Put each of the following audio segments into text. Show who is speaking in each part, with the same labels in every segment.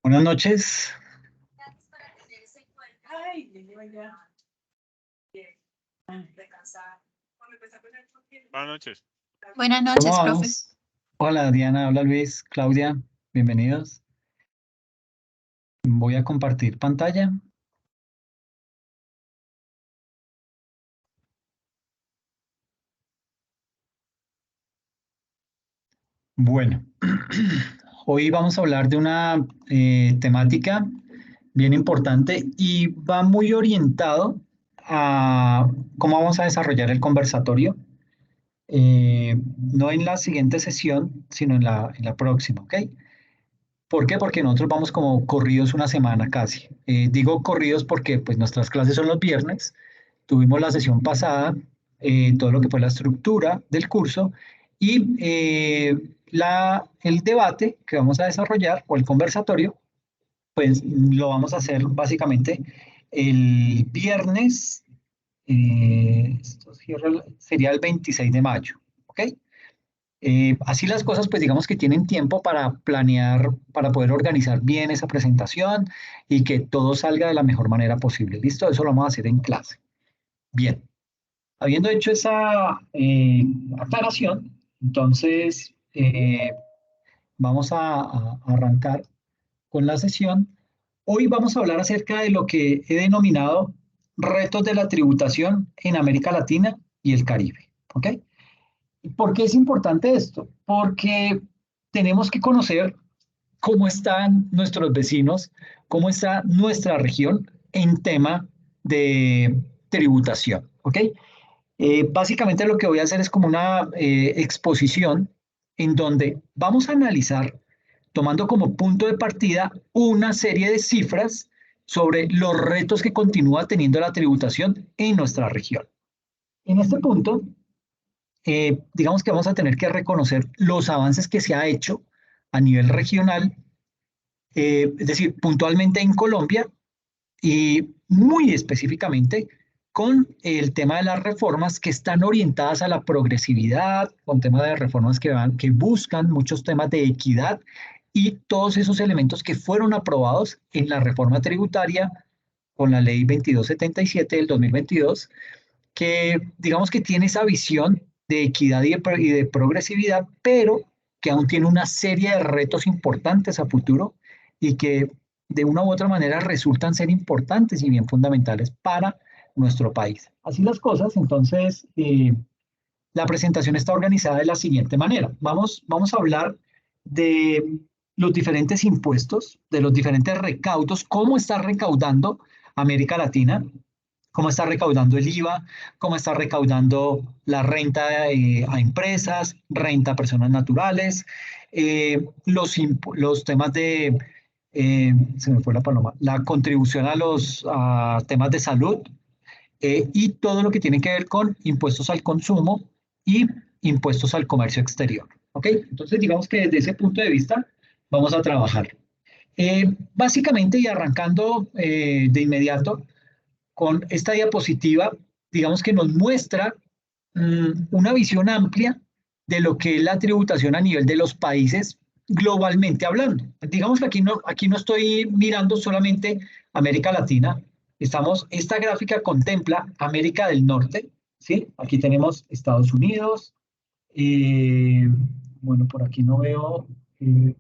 Speaker 1: Buenas noches.
Speaker 2: Buenas noches.
Speaker 3: Buenas
Speaker 1: ¿Cómo
Speaker 3: noches, profe.
Speaker 1: vamos? Hola Diana, hola Luis, Claudia, bienvenidos. Voy a compartir pantalla. Bueno, hoy vamos a hablar de una temática bien importante y va muy orientado a cómo vamos a desarrollar el conversatorio. No en la siguiente sesión, sino en la próxima, ¿ok? ¿Por qué? Porque nosotros vamos como corridos una semana casi. Digo corridos porque pues nuestras clases son los viernes. Tuvimos la sesión pasada, todo lo que fue la estructura del curso y el debate que vamos a desarrollar o el conversatorio, pues lo vamos a hacer básicamente el viernes, sería el 26 de mayo, ¿ok? Así las cosas, pues digamos que tienen tiempo para planear, para poder organizar bien esa presentación y que todo salga de la mejor manera posible. ¿Listo? Eso lo vamos a hacer en clase. Bien. Habiendo hecho esa aclaración, entonces vamos a arrancar con la sesión. Hoy vamos a hablar acerca de lo que he denominado retos de la tributación en América Latina y el Caribe. ¿Ok? ¿Por qué es importante esto? Porque tenemos que conocer cómo están nuestros vecinos, cómo está nuestra región en tema de tributación. ¿Ok? Básicamente lo que voy a hacer es como una exposición en donde vamos a analizar, tomando como punto de partida una serie de cifras sobre los retos que continúa teniendo la tributación en nuestra región. En este punto, digamos que vamos a tener que reconocer los avances que se ha hecho a nivel regional, es decir, puntualmente en Colombia y muy específicamente con el tema de las reformas que están orientadas a la progresividad, con temas de reformas que buscan muchos temas de equidad y todos esos elementos que fueron aprobados en la reforma tributaria con la ley 2277 del 2022, que digamos que tiene esa visión de equidad y de progresividad, pero que aún tiene una serie de retos importantes a futuro y que de una u otra manera resultan ser importantes y bien fundamentales para nuestro país. Así las cosas, entonces, la presentación está organizada de la siguiente manera. Vamos a hablar de los diferentes impuestos, de los diferentes recaudos, cómo está recaudando América Latina, cómo está recaudando el IVA, cómo está recaudando la renta a empresas, renta a personas naturales, los temas de, se me fue la paloma, la contribución a los temas de salud y todo lo que tiene que ver con impuestos al consumo y impuestos al comercio exterior. ¿Ok? Entonces, digamos que desde ese punto de vista vamos a trabajar. Básicamente y arrancando de inmediato, con esta diapositiva, digamos que nos muestra una visión amplia de lo que es la tributación a nivel de los países globalmente hablando. Digamos que aquí no estoy mirando solamente América Latina, esta gráfica contempla América del Norte, ¿sí? Aquí tenemos Estados Unidos, eh, bueno, por aquí no veo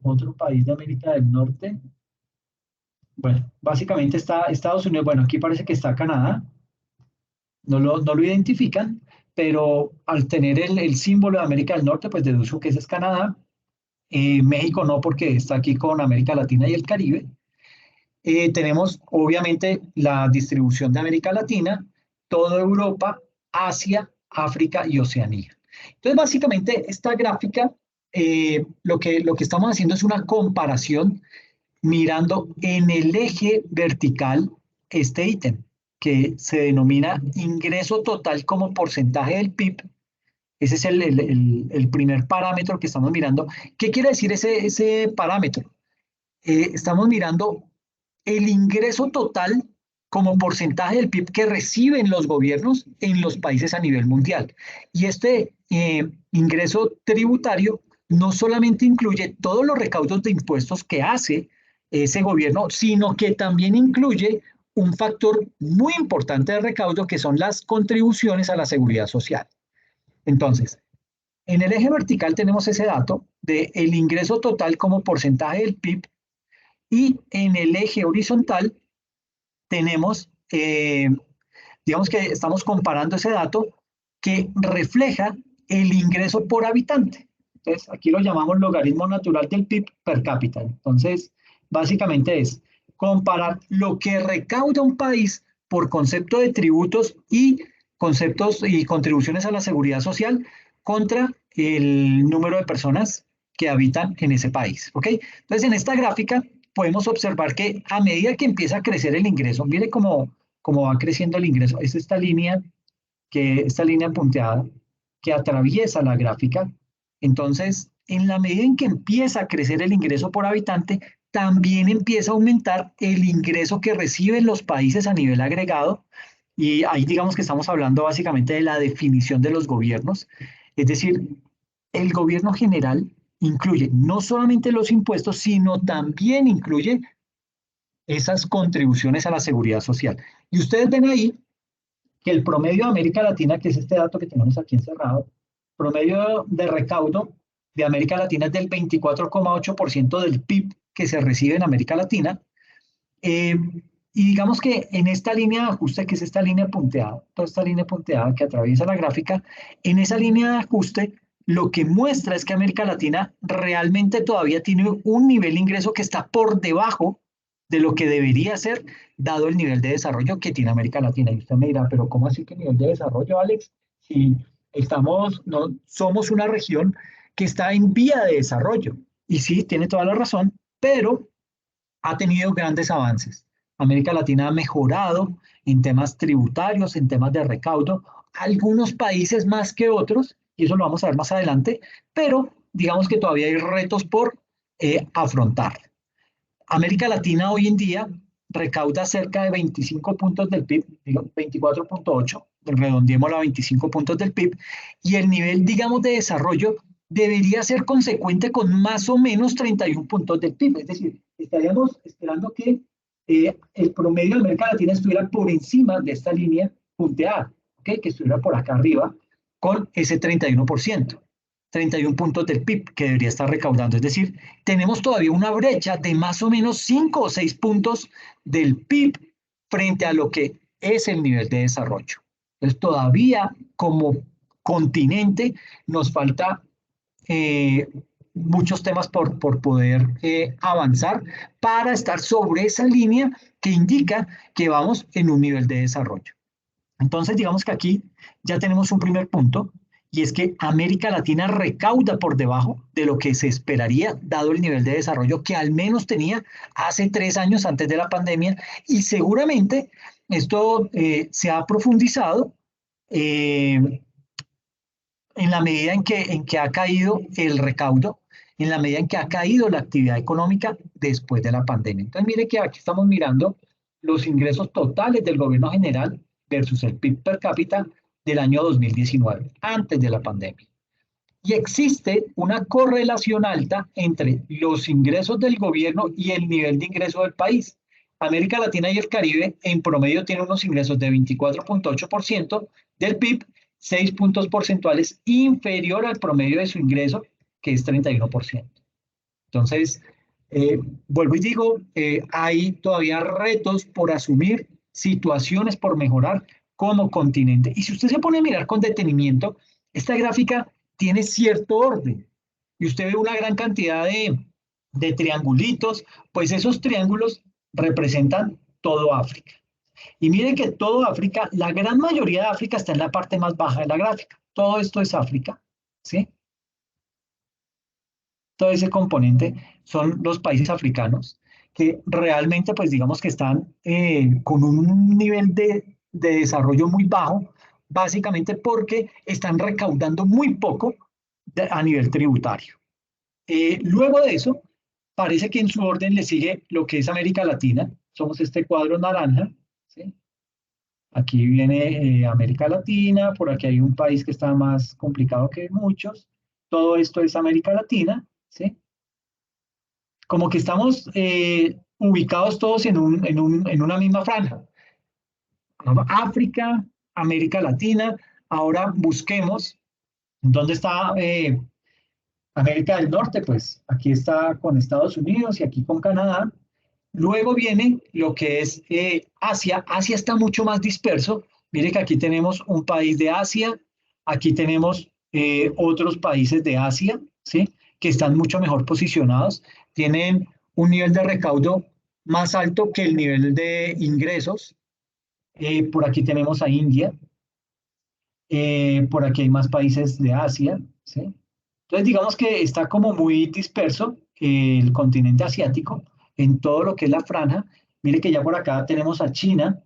Speaker 1: otro país de América del Norte. Bueno, básicamente está Estados Unidos, bueno, aquí parece que está Canadá, no lo identifican, pero al tener el símbolo de América del Norte, pues deduzco que ese es Canadá. México no, porque está aquí con América Latina y el Caribe. Tenemos obviamente la distribución de América Latina, toda Europa, Asia, África y Oceanía. Entonces, básicamente, esta gráfica, lo que estamos haciendo es una comparación mirando en el eje vertical este ítem, que se denomina ingreso total como porcentaje del PIB. Ese es el primer parámetro que estamos mirando. ¿Qué quiere decir ese parámetro? Estamos mirando el ingreso total como porcentaje del PIB que reciben los gobiernos en los países a nivel mundial. Y este ingreso tributario no solamente incluye todos los recaudos de impuestos que hace ese gobierno, sino que también incluye un factor muy importante de recaudo que son las contribuciones a la seguridad social. Entonces, en el eje vertical tenemos ese dato del ingreso total como porcentaje del PIB y en el eje horizontal tenemos, digamos que estamos comparando ese dato que refleja el ingreso por habitante. Entonces, aquí lo llamamos logaritmo natural del PIB per cápita. Entonces, básicamente es comparar lo que recauda un país por concepto de tributos y conceptos y contribuciones a la seguridad social contra el número de personas que habitan en ese país. ¿Ok? Entonces, en esta gráfica podemos observar que a medida que empieza a crecer el ingreso, mire cómo va creciendo el ingreso, es esta línea punteada que atraviesa la gráfica. Entonces, en la medida en que empieza a crecer el ingreso por habitante, también empieza a aumentar el ingreso que reciben los países a nivel agregado. Y ahí digamos que estamos hablando básicamente de la definición de los gobiernos. Es decir, el gobierno general incluye no solamente los impuestos, sino también incluye esas contribuciones a la seguridad social. Y ustedes ven ahí que el promedio de América Latina, que es este dato que tenemos aquí encerrado, promedio de recaudo de América Latina es del 24,8% del PIB que se recibe en América Latina. Y digamos que en esta línea de ajuste, que es esta línea punteada, toda esta línea punteada que atraviesa la gráfica, en esa línea de ajuste lo que muestra es que América Latina realmente todavía tiene un nivel de ingreso que está por debajo de lo que debería ser, dado el nivel de desarrollo que tiene América Latina. Y usted me dirá, pero ¿cómo así que nivel de desarrollo, Alex? Si no, somos una región que está en vía de desarrollo. Y sí, tiene toda la razón, pero ha tenido grandes avances. América Latina ha mejorado en temas tributarios, en temas de recaudo, algunos países más que otros, y eso lo vamos a ver más adelante, pero digamos que todavía hay retos por afrontar. América Latina hoy en día recauda cerca de 25 puntos del PIB, digo 24,8, redondeemos a 25 puntos del PIB, y el nivel, digamos, de desarrollo debería ser consecuente con más o menos 31 puntos del PIB. Es decir, estaríamos esperando que el promedio de América Latina estuviera por encima de esta línea punteada, ¿okay? Que estuviera por acá arriba con ese 31%. 31 puntos del PIB que debería estar recaudando. Es decir, tenemos todavía una brecha de más o menos 5 o 6 puntos del PIB frente a lo que es el nivel de desarrollo. Entonces, todavía como continente nos falta muchos temas por poder avanzar para estar sobre esa línea que indica que vamos en un nivel de desarrollo. Entonces, digamos que aquí ya tenemos un primer punto, y es que América Latina recauda por debajo de lo que se esperaría, dado el nivel de desarrollo que al menos tenía hace 3 años antes de la pandemia, y seguramente esto se ha profundizado en la medida en que ha caído el recaudo, en la medida en que ha caído la actividad económica después de la pandemia. Entonces, mire que aquí estamos mirando los ingresos totales del gobierno general versus el PIB per cápita del año 2019, antes de la pandemia. Y existe una correlación alta entre los ingresos del gobierno y el nivel de ingreso del país. América Latina y el Caribe en promedio tienen unos ingresos de 24,8% del PIB, 6 puntos porcentuales inferior al promedio de su ingreso, que es 31%. Entonces, vuelvo y digo, hay todavía retos por asumir, situaciones por mejorar como continente. Y si usted se pone a mirar con detenimiento, esta gráfica tiene cierto orden. Y usted ve una gran cantidad de triangulitos, pues esos triángulos representan todo África. Y miren que todo África, la gran mayoría de África está en la parte más baja de la gráfica. Todo esto es África, ¿sí? Todo ese componente son los países africanos que realmente, pues digamos que están con un nivel de desarrollo muy bajo, básicamente porque están recaudando muy poco a nivel tributario. Luego de eso, parece que en su orden le sigue lo que es América Latina, somos este cuadro naranja, ¿sí? Aquí viene América Latina, por aquí hay un país que está más complicado que muchos. Todo esto es América Latina, ¿sí? Como que estamos ubicados todos en una misma franja. África, América Latina. Ahora busquemos dónde está América del Norte, pues aquí está con Estados Unidos y aquí con Canadá. Luego viene lo que es Asia. Asia está mucho más disperso. Mire que aquí tenemos un país de Asia, aquí tenemos otros países de Asia, ¿sí? Que están mucho mejor posicionados. Tienen un nivel de recaudo más alto que el nivel de ingresos. Por aquí tenemos a India, por aquí hay más países de Asia, ¿sí? Entonces, digamos que está como muy disperso el continente asiático en todo lo que es la franja. Mire que ya por acá tenemos a China,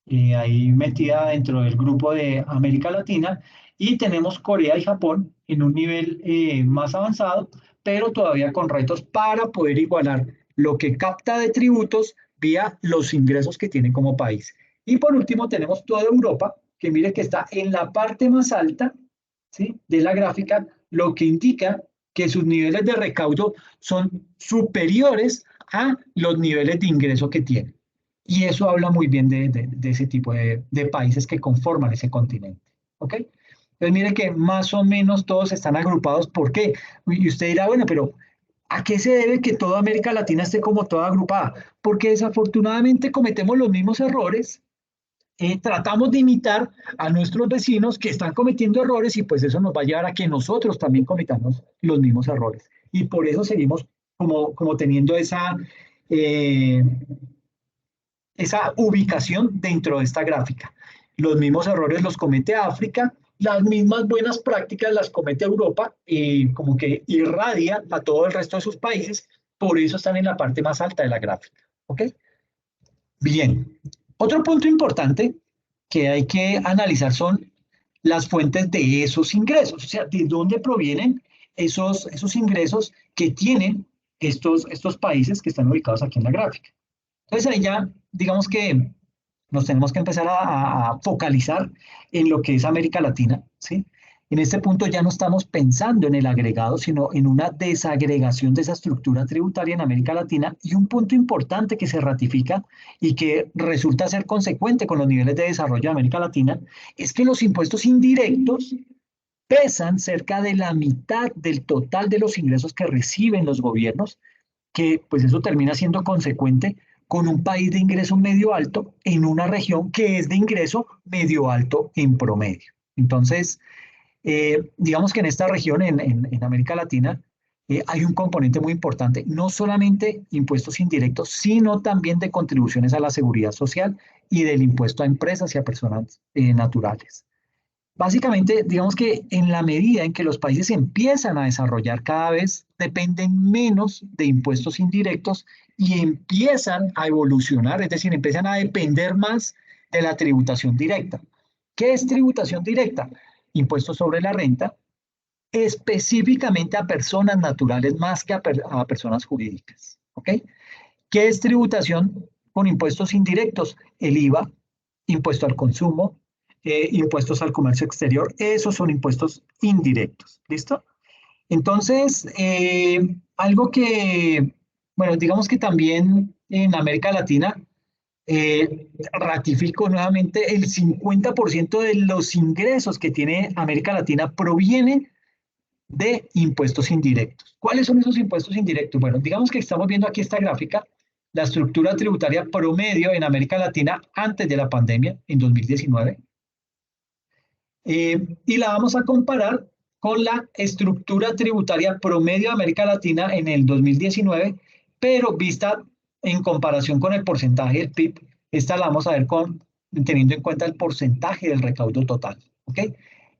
Speaker 1: ahí metida dentro del grupo de América Latina, y tenemos Corea y Japón en un nivel más avanzado, pero todavía con retos para poder igualar lo que capta de tributos vía los ingresos que tiene como país. Y por último tenemos toda Europa, que mire que está en la parte más alta, ¿sí?, de la gráfica, lo que indica que sus niveles de recaudo son superiores a los niveles de ingreso que tiene. Y eso habla muy bien de ese tipo de países que conforman ese continente. ¿Ok? Entonces, mire que más o menos todos están agrupados. ¿Por qué? Y usted dirá, bueno, pero ¿a qué se debe que toda América Latina esté como toda agrupada? Porque desafortunadamente cometemos los mismos errores, tratamos de imitar a nuestros vecinos que están cometiendo errores y pues eso nos va a llevar a que nosotros también cometamos los mismos errores. Y por eso seguimos como teniendo eh, esa ubicación dentro de esta gráfica. Los mismos errores los comete África, las mismas buenas prácticas las comete Europa y como que irradia a todo el resto de sus países, por eso están en la parte más alta de la gráfica. ¿Ok? Bien. Otro punto importante que hay que analizar son las fuentes de esos ingresos, o sea, de dónde provienen esos ingresos que tienen estos países que están ubicados aquí en la gráfica. Entonces ahí ya, digamos que nos tenemos que empezar a focalizar en lo que es América Latina, ¿sí? En este punto ya no estamos pensando en el agregado, sino en una desagregación de esa estructura tributaria en América Latina. Y un punto importante que se ratifica y que resulta ser consecuente con los niveles de desarrollo de América Latina es que los impuestos indirectos pesan cerca de la mitad del total de los ingresos que reciben los gobiernos, que pues eso termina siendo consecuente con un país de ingreso medio alto en una región que es de ingreso medio alto en promedio. Entonces, digamos que en esta región, en América Latina, hay un componente muy importante, no solamente impuestos indirectos, sino también de contribuciones a la seguridad social y del impuesto a empresas y a personas naturales. Básicamente, digamos que en la medida en que los países empiezan a desarrollar cada vez, dependen menos de impuestos indirectos y empiezan a evolucionar, es decir, empiezan a depender más de la tributación directa. ¿Qué es tributación directa? Impuestos sobre la renta, específicamente a personas naturales más que a personas jurídicas. ¿Ok? ¿Qué es tributación con impuestos indirectos? El IVA, impuesto al consumo, impuestos al comercio exterior, esos son impuestos indirectos. ¿Listo? Entonces, algo que, bueno, digamos que también en América Latina, ratifico nuevamente, el 50% de los ingresos que tiene América Latina provienen de impuestos indirectos. ¿Cuáles son esos impuestos indirectos? Bueno, digamos que estamos viendo aquí esta gráfica, la estructura tributaria promedio en América Latina antes de la pandemia, en 2019, y la vamos a comparar con la estructura tributaria promedio de América Latina en el 2019, pero vista en comparación con el porcentaje del PIB, esta la vamos a ver teniendo en cuenta el porcentaje del recaudo total. ¿Ok?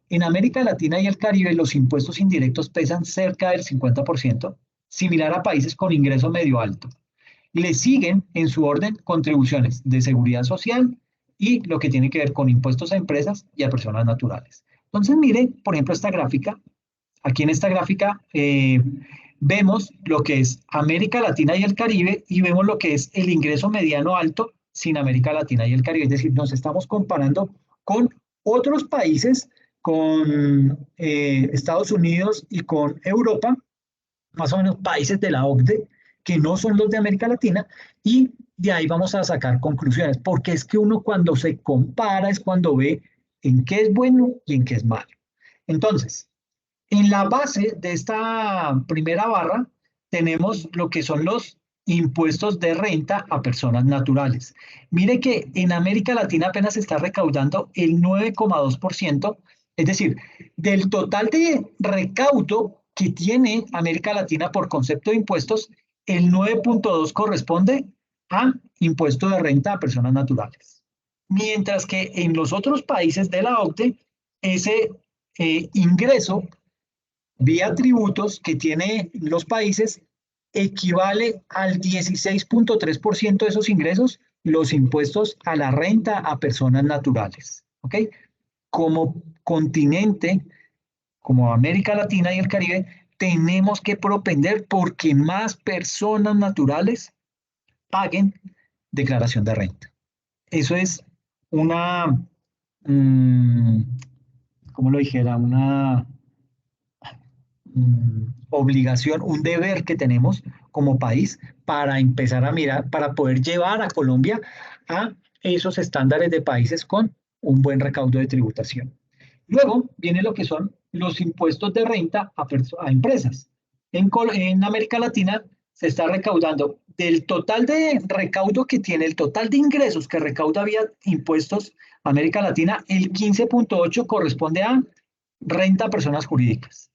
Speaker 1: En América Latina y el Caribe, los impuestos indirectos pesan cerca del 50%, similar a países con ingreso medio alto. Le siguen en su orden contribuciones de seguridad social y lo que tiene que ver con impuestos a empresas y a personas naturales. Entonces, mire, por ejemplo, esta gráfica. Aquí en esta gráfica vemos lo que es América Latina y el Caribe y vemos lo que es el ingreso mediano alto sin América Latina y el Caribe. Es decir, nos estamos comparando con otros países, con Estados Unidos y con Europa, más o menos países de la OCDE, que no son los de América Latina, y de ahí vamos a sacar conclusiones, porque es que uno cuando se compara es cuando ve en qué es bueno y en qué es malo. Entonces, en la base de esta primera barra tenemos lo que son los impuestos de renta a personas naturales. Mire que en América Latina apenas se está recaudando el 9,2%, es decir, del total de recaudo que tiene América Latina por concepto de impuestos, el 9,2 corresponde a impuesto de renta a personas naturales. Mientras que en los otros países de la OCDE, ese ingreso vía tributos que tiene los países equivale al 16,3% de esos ingresos, los impuestos a la renta a personas naturales. ¿Ok? Como continente, como América Latina y el Caribe, tenemos que propender porque más personas naturales paguen declaración de renta. Eso es una, mmm, ¿cómo lo dijera? Una obligación, un deber que tenemos como país para empezar a mirar, para poder llevar a Colombia a esos estándares de países con un buen recaudo de tributación. Luego viene lo que son los impuestos de renta a empresas. En América Latina se está recaudando del total de recaudo que tiene, el total de ingresos que recauda vía impuestos América Latina, el 15,8 corresponde a renta a personas jurídicas.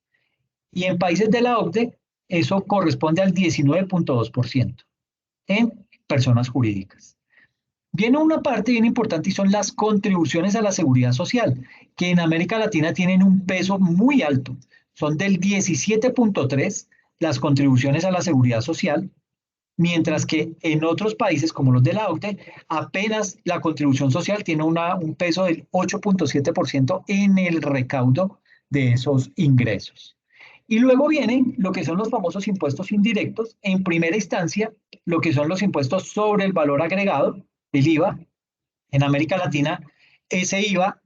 Speaker 1: Y en países de la OCDE, eso corresponde al 19,2% en personas jurídicas. Viene una parte bien importante y son las contribuciones a la seguridad social, que en América Latina tienen un peso muy alto. Son del 17,3 las contribuciones a la seguridad social, mientras que en otros países como los de la OCDE, apenas la contribución social tiene un peso del 8,7% en el recaudo de esos ingresos. Y luego vienen lo que son los famosos impuestos indirectos. En primera instancia, lo que son los impuestos sobre el valor agregado, el IVA. En América Latina, ese IVA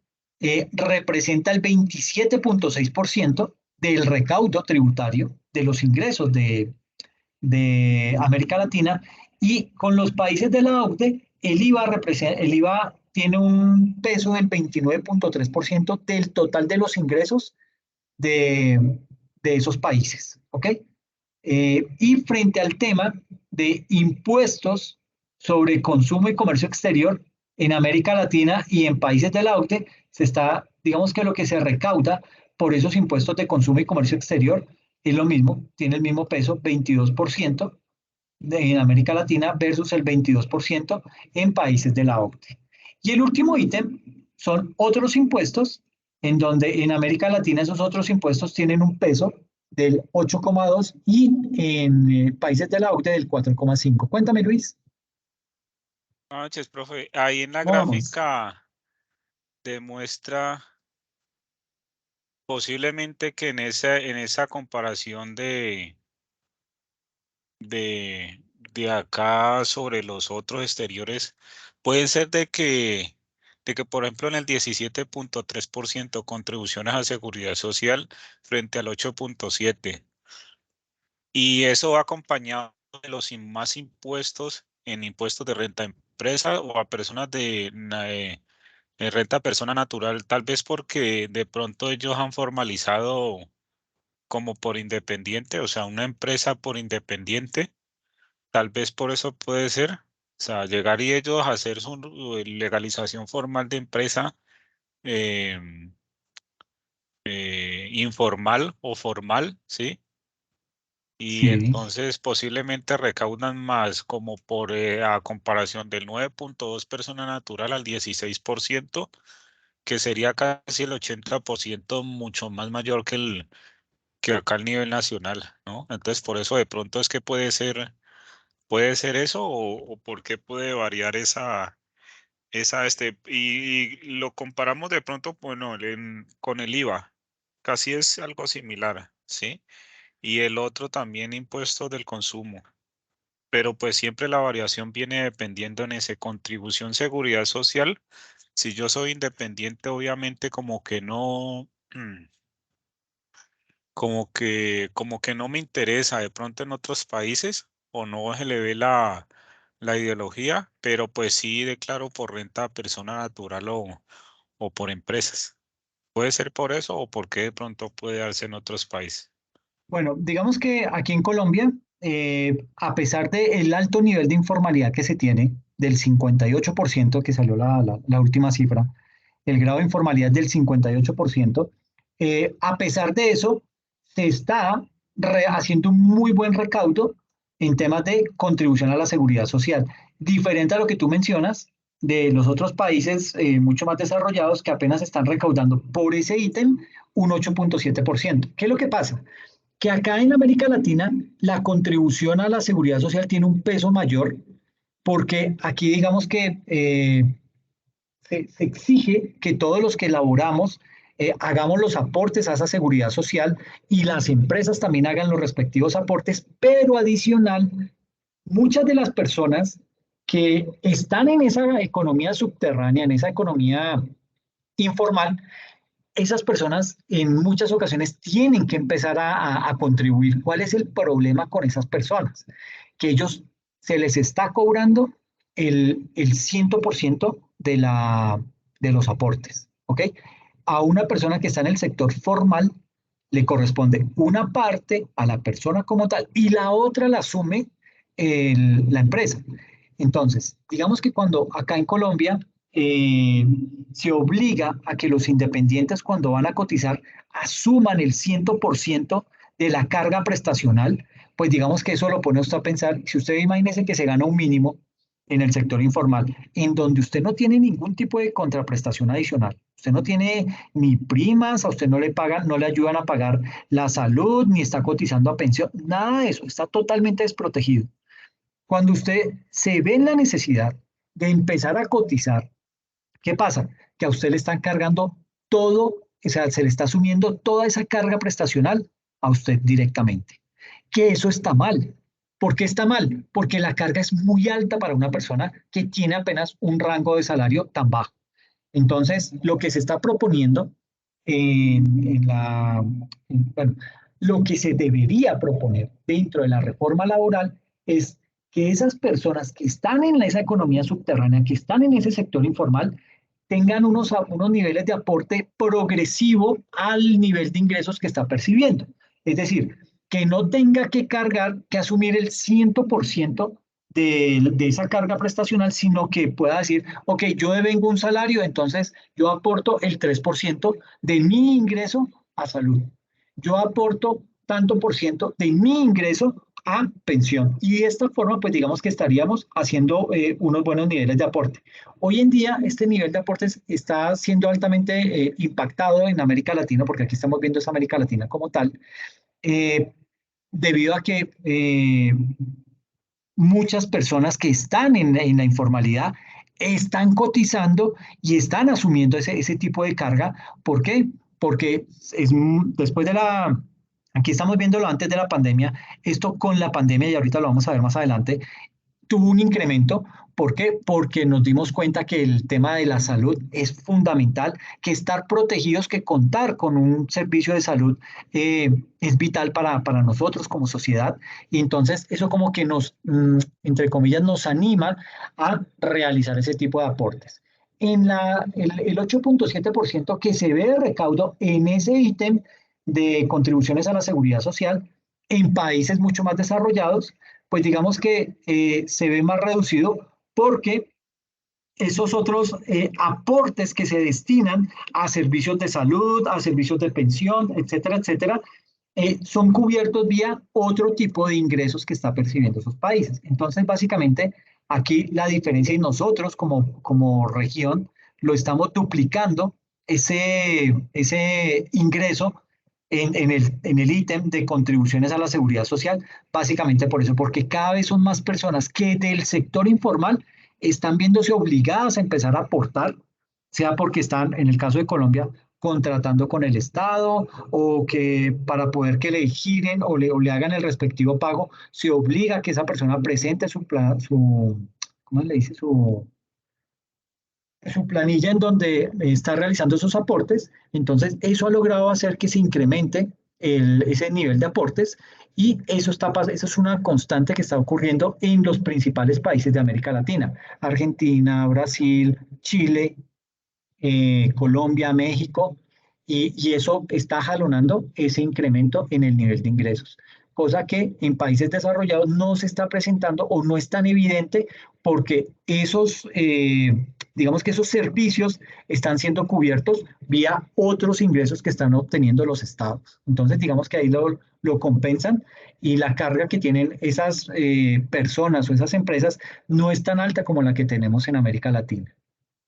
Speaker 1: representa el 27,6% del recaudo tributario de los ingresos de América Latina. Y con los países de la OCDE, el IVA tiene un peso del 29,3% del total de los ingresos de, de esos países. ¿Ok? Y frente al tema de impuestos sobre consumo y comercio exterior, en América Latina y en países de la OCDE, se está, digamos que lo que se recauda por esos impuestos de consumo y comercio exterior es lo mismo, tiene el mismo peso, 22% en América Latina versus el 22% en países de la OCDE. Y el último ítem son otros impuestos, en donde en América Latina esos otros impuestos tienen un peso del 8,2 y en países de la OCDE del 4,5. Cuéntame, Luis,
Speaker 2: Buenas noches, profe. Ahí en la
Speaker 1: ¿cómo vamos?
Speaker 2: gráfica demuestra posiblemente que en esa comparación de acá sobre los otros exteriores, puede ser de que, por ejemplo, en el 17,3% contribuciones a seguridad social frente al 8,7%. Y eso va acompañado de los más impuestos en impuestos de renta a empresa o a personas de renta a persona natural, tal vez porque de pronto ellos han formalizado como por independiente, o sea, una empresa por independiente, tal vez por eso puede ser. O sea, llegar y ellos a hacer su legalización formal de empresa em, informal o formal, ¿sí? Y
Speaker 1: Sí,
Speaker 2: entonces posiblemente recaudan más como a comparación del 9,2 persona natural al 16%, que sería casi el 80% mucho más mayor que acá al nivel nacional, ¿no? Entonces por eso de pronto es que puede ser eso o por qué puede variar y lo comparamos de pronto, bueno, con el IVA, casi es algo similar, ¿sí? Y el otro también impuesto del consumo. pero pues siempre la variación viene dependiendo en ese contribución seguridad social. Si yo soy independiente, obviamente como que no, como que no me interesa de pronto en otros países o no se le ve la ideología, pero pues sí declaro por renta a persona natural o por empresas. Puede ser por eso o porque de pronto puede darse en otros países.
Speaker 1: Bueno, digamos que aquí en Colombia, a pesar del alto nivel de informalidad que se tiene, del 58% que salió la última cifra, el grado de informalidad del 58%, a pesar de eso, se está haciendo un muy buen recaudo en temas de contribución a la seguridad social, diferente a lo que tú mencionas de los otros países mucho más desarrollados que apenas están recaudando por ese ítem un 8,7%. ¿Qué es lo que pasa? Que acá en América Latina la contribución a la seguridad social tiene un peso mayor porque aquí digamos que se exige que todos los que laboramos hagamos los aportes a esa seguridad social y las empresas también hagan los respectivos aportes, pero adicional, muchas de las personas que están en esa economía subterránea, en esa economía informal, esas personas en muchas ocasiones tienen que empezar a contribuir. ¿Cuál es el problema con esas personas? Que ellos se les está cobrando el 100% de los aportes, ¿ok? A una persona que está en el sector formal le corresponde una parte a la persona como tal y la otra la asume la empresa. Entonces, digamos que cuando acá en Colombia eh, se obliga a que los independientes cuando van a cotizar asuman el 100% de la carga prestacional, pues digamos que eso lo pone usted a pensar, si usted imagínese que se gana un mínimo en el sector informal, en donde usted no tiene ningún tipo de contraprestación adicional, usted no tiene ni primas, a usted no le pagan, no le ayudan a pagar la salud, ni está cotizando a pensión, nada de eso, está totalmente desprotegido. Cuando usted se ve en la necesidad de empezar a cotizar, ¿qué pasa? Que a usted le están cargando todo, o sea, se le está asumiendo toda esa carga prestacional a usted directamente. Que eso está mal. ¿Por qué está mal? Porque la carga es muy alta para una persona que tiene apenas un rango de salario tan bajo. Entonces, lo que se está proponiendo bueno, lo que se debería proponer dentro de la reforma laboral es que esas personas que están en esa economía subterránea, que están en ese sector informal, tengan unos niveles de aporte progresivo al nivel de ingresos que está percibiendo. Es decir, que no tenga que cargar, que asumir el 100% de esa carga prestacional, sino que pueda decir, ok, yo devengo un salario, entonces yo aporto el 3% de mi ingreso a salud. Yo aporto tanto por ciento de mi ingreso a pensión. Y de esta forma, pues digamos que estaríamos haciendo unos buenos niveles de aporte. Hoy en día, este nivel de aportes está siendo altamente impactado en América Latina, porque aquí estamos viendo esa América Latina como tal, eh, debido a que muchas personas que están en la informalidad están cotizando y están asumiendo ese tipo de carga. ¿Por qué? Porque después de aquí estamos viéndolo antes de la pandemia, esto con la pandemia, y ahorita lo vamos a ver más adelante, tuvo un incremento. ¿Por qué? Porque nos dimos cuenta que el tema de la salud es fundamental, que estar protegidos, que contar con un servicio de salud es vital para nosotros como sociedad. Y entonces eso como que nos, entre comillas, nos anima a realizar ese tipo de aportes. El 8,7% que se ve de recaudo en ese ítem de contribuciones a la seguridad social en países mucho más desarrollados, pues digamos que se ve más reducido porque esos otros aportes que se destinan a servicios de salud, a servicios de pensión, etcétera, etcétera, son cubiertos vía otro tipo de ingresos que está percibiendo esos países. Entonces, básicamente, aquí la diferencia y nosotros como región lo estamos duplicando ese ingreso en el ítem de contribuciones a la seguridad social, básicamente por eso, porque cada vez son más personas que del sector informal están viéndose obligadas a empezar a aportar, sea porque están, en el caso de Colombia, contratando con el Estado o que para poder que le giren o le hagan el respectivo pago, se obliga a que esa persona presente ¿cómo le dice? Su planilla en donde está realizando esos aportes. Entonces, eso ha logrado hacer que se incremente ese nivel de aportes y eso es una constante que está ocurriendo en los principales países de América Latina: Argentina, Brasil, Chile, Colombia, México, y eso está jalonando ese incremento en el nivel de ingresos, cosa que en países desarrollados no se está presentando o no es tan evidente porque digamos que esos servicios están siendo cubiertos vía otros ingresos que están obteniendo los estados. Entonces, digamos que ahí lo compensan y la carga que tienen esas personas o esas empresas no es tan alta como la que tenemos en América Latina.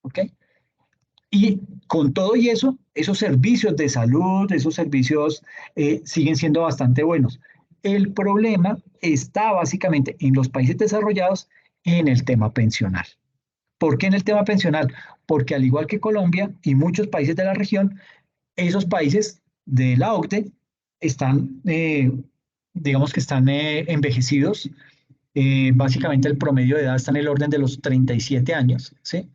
Speaker 1: ¿Ok? Y con todo y eso, esos servicios de salud, esos servicios siguen siendo bastante buenos. El problema está básicamente en los países desarrollados en el tema pensional. ¿Por qué en el tema pensional? Porque al igual que Colombia y muchos países de la región, esos países de la OCDE están, digamos que están envejecidos. Básicamente el promedio de edad está en el orden de los 37 años, ¿sí?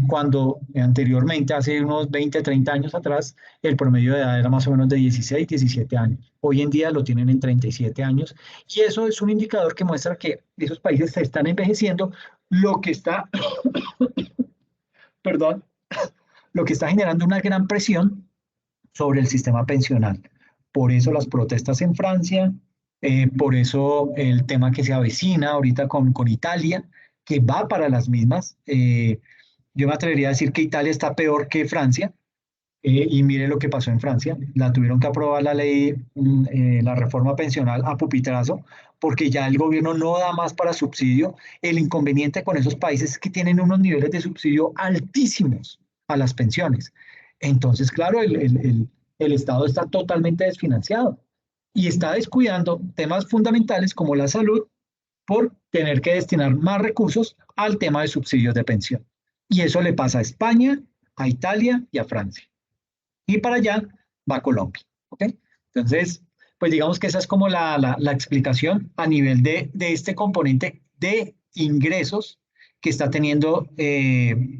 Speaker 1: Cuando anteriormente, hace unos 20, 30 años atrás, el promedio de edad era más o menos de 16, 17 años. Hoy en día lo tienen en 37 años y eso es un indicador que muestra que esos países se están envejeciendo, lo que está, perdón, lo que está generando una gran presión sobre el sistema pensional. Por eso las protestas en Francia, por eso el tema que se avecina ahorita con Italia, que va para las mismas. Yo me atrevería a decir que Italia está peor que Francia, y mire lo que pasó en Francia. La tuvieron que aprobar la ley, la reforma pensional a pupitrazo, porque ya el gobierno no da más para subsidio. El inconveniente con esos países es que tienen unos niveles de subsidio altísimos a las pensiones. Entonces, claro, el Estado está totalmente desfinanciado y está descuidando temas fundamentales como la salud por tener que destinar más recursos al tema de subsidios de pensión. Y eso le pasa a España, a Italia y a Francia. Y para allá va Colombia. ¿Ok? Entonces, pues digamos que esa es como la explicación a nivel de este componente de ingresos que está teniendo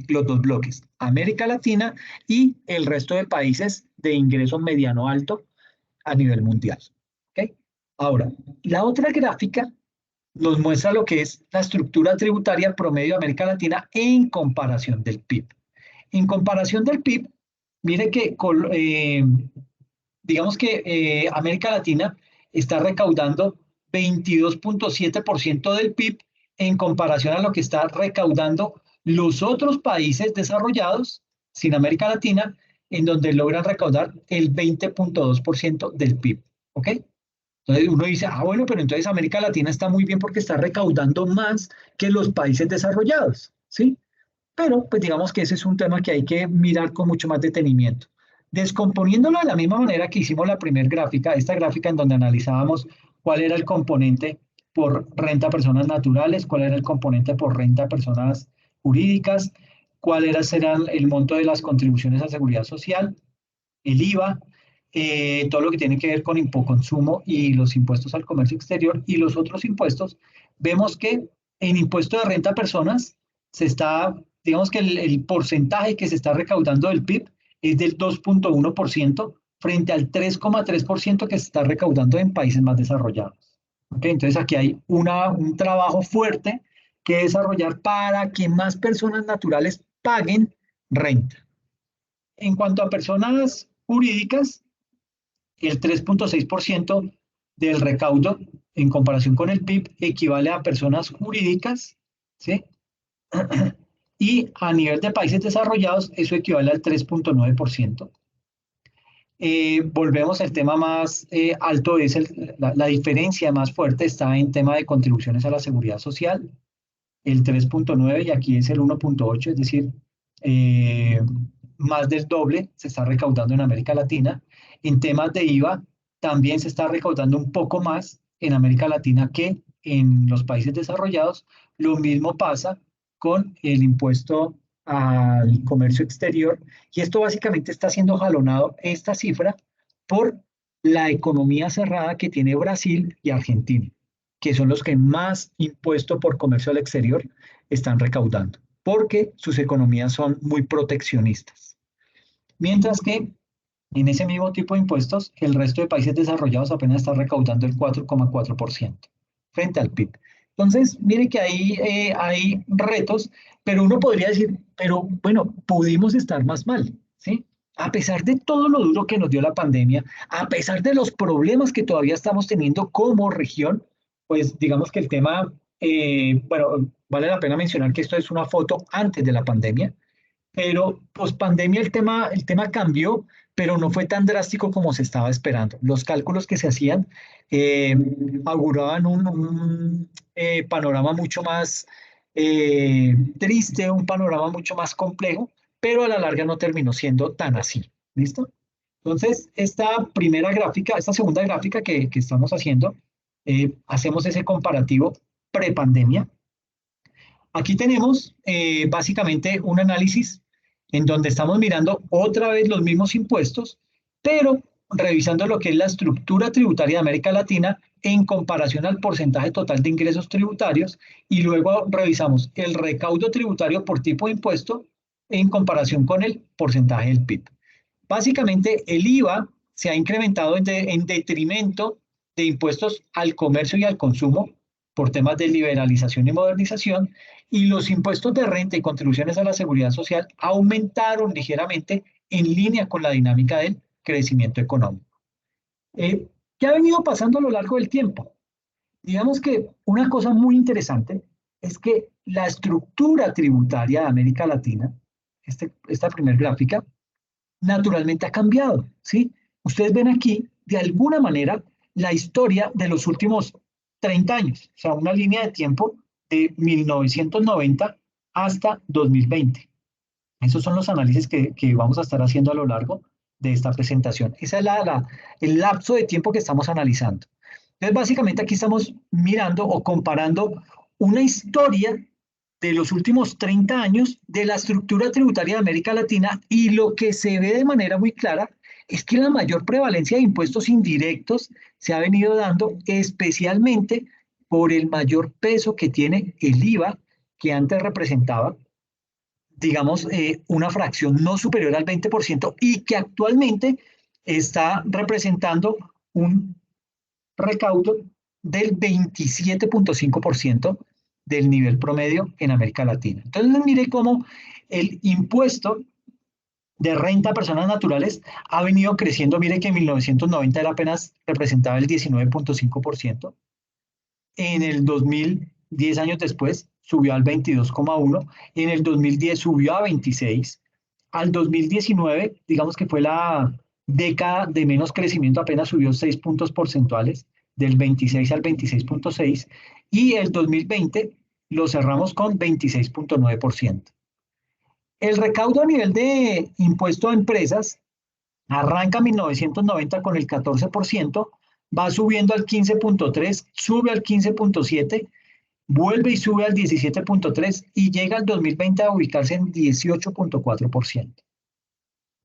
Speaker 1: los dos bloques, América Latina y el resto de países de ingreso mediano alto a nivel mundial. ¿Ok? Ahora, la otra gráfica nos muestra lo que es la estructura tributaria promedio de América Latina en comparación del PIB. En comparación del PIB, mire que digamos que América Latina está recaudando 22.7% del PIB en comparación a lo que está recaudando los otros países desarrollados sin América Latina, en donde logran recaudar el 20.2% del PIB. ¿Ok? Entonces uno dice, ah, bueno, pero entonces América Latina está muy bien porque está recaudando más que los países desarrollados, ¿sí? Pero pues digamos que ese es un tema que hay que mirar con mucho más detenimiento. Descomponiéndolo de la misma manera que hicimos la primera gráfica, esta gráfica en donde analizábamos cuál era el componente por renta a personas naturales, cuál era el componente por renta a personas jurídicas, será el monto de las contribuciones a seguridad social, el IVA, todo lo que tiene que ver con consumo y los impuestos al comercio exterior y los otros impuestos. Vemos que en impuesto de renta a personas digamos que el porcentaje que se está recaudando del PIB es del 2.1% frente al 3.3% que se está recaudando en países más desarrollados. ¿Okay? Entonces aquí hay un trabajo fuerte que desarrollar para que más personas naturales paguen renta. En cuanto a personas jurídicas, el 3.6% del recaudo en comparación con el PIB equivale a personas jurídicas, ¿sí? Y a nivel de países desarrollados, eso equivale al 3.9%. Volvemos al tema más alto, es la diferencia más fuerte está en tema de contribuciones a la seguridad social, el 3.9 y aquí es el 1.8, es decir, más del doble se está recaudando en América Latina. En temas de IVA, también se está recaudando un poco más en América Latina que en los países desarrollados. Lo mismo pasa con el impuesto al comercio exterior, y esto básicamente está siendo jalonado, esta cifra, por la economía cerrada que tiene Brasil y Argentina, que son los que más impuesto por comercio al exterior están recaudando, porque sus economías son muy proteccionistas. Mientras que en ese mismo tipo de impuestos, el resto de países desarrollados apenas está recaudando el 4,4% frente al PIB. Entonces, mire que ahí hay retos, pero uno podría decir, pero bueno, pudimos estar más mal, ¿sí? A pesar de todo lo duro que nos dio la pandemia, a pesar de los problemas que todavía estamos teniendo como región, pues digamos que el tema, bueno, vale la pena mencionar que esto es una foto antes de la pandemia, pero post pandemia el tema cambió, pero no fue tan drástico como se estaba esperando. Los cálculos que se hacían eh, auguraban un panorama mucho más triste, un panorama mucho más complejo, pero a la larga no terminó siendo tan así. ¿Listo? Entonces, esta primera gráfica, esta segunda gráfica que estamos haciendo, hacemos ese comparativo prepandemia. Aquí tenemos básicamente un análisis en donde estamos mirando otra vez los mismos impuestos, pero revisando lo que es la estructura tributaria de América Latina en comparación al porcentaje total de ingresos tributarios y luego revisamos el recaudo tributario por tipo de impuesto en comparación con el porcentaje del PIB. Básicamente, el IVA se ha incrementado en detrimento de impuestos al comercio y al consumo por temas de liberalización y modernización, y los impuestos de renta y contribuciones a la seguridad social aumentaron ligeramente en línea con la dinámica del crecimiento económico. ¿Qué ha venido pasando a lo largo del tiempo? Digamos que una cosa muy interesante es que la estructura tributaria de América Latina, esta primera gráfica, naturalmente ha cambiado, ¿sí? Ustedes ven aquí, de alguna manera, la historia de los últimos 30 años, o sea, una línea de tiempo de 1990 hasta 2020. Esos son los análisis que vamos a estar haciendo a lo largo de esta presentación. Ese es el lapso de tiempo que estamos analizando. Entonces, básicamente aquí estamos mirando o comparando una historia de los últimos 30 años de la estructura tributaria de América Latina, y lo que se ve de manera muy clara es que la mayor prevalencia de impuestos indirectos se ha venido dando especialmente por el mayor peso que tiene el IVA, que antes representaba, digamos, una fracción no superior al 20% y que actualmente está representando un recaudo del 27,5% del nivel promedio en América Latina. Entonces, mire cómo el impuesto de renta a personas naturales ha venido creciendo. Mire que en 1990 era apenas representaba el 19,5%. En el 2000, 10 años después, subió al 22,1%. En el 2010 subió a 26%. Al 2019, digamos que fue la década de menos crecimiento, apenas subió 6 puntos porcentuales, del 26 al 26,6%. Y el 2020 lo cerramos con 26,9%. El recaudo a nivel de impuesto a empresas arranca en 1990 con el 14%, va subiendo al 15,3%, sube al 15,7%, vuelve y sube al 17,3% y llega al 2020 a ubicarse en 18,4%.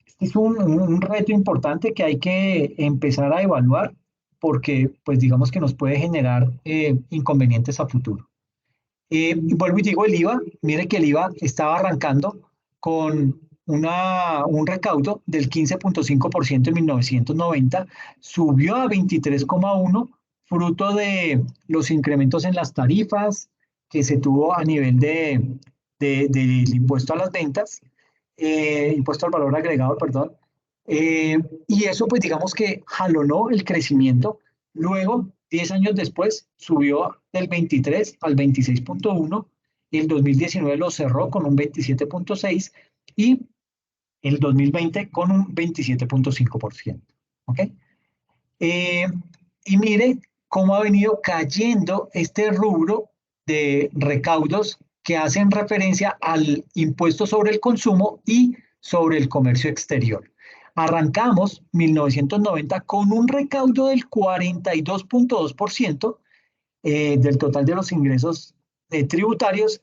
Speaker 1: Este es un reto importante que hay que empezar a evaluar porque, pues digamos que nos puede generar inconvenientes a futuro. Vuelvo y digo el IVA, mire que el IVA estaba arrancando con un recaudo del 15,5% en 1990, subió a 23,1%, fruto de los incrementos en las tarifas que se tuvo a nivel del impuesto a las ventas, impuesto al valor agregado, perdón, y eso pues digamos que jalonó el crecimiento. Luego, 10 años después, subió del 23 al 26,1, y el 2019 lo cerró con un 27,6 y el 2020 con un 27,5%. ¿Ok? Eh, y mire cómo ha venido cayendo este rubro de recaudos que hacen referencia al impuesto sobre el consumo y sobre el comercio exterior. Arrancamos 1990 con un recaudo del 42,2% del total de los ingresos tributarios,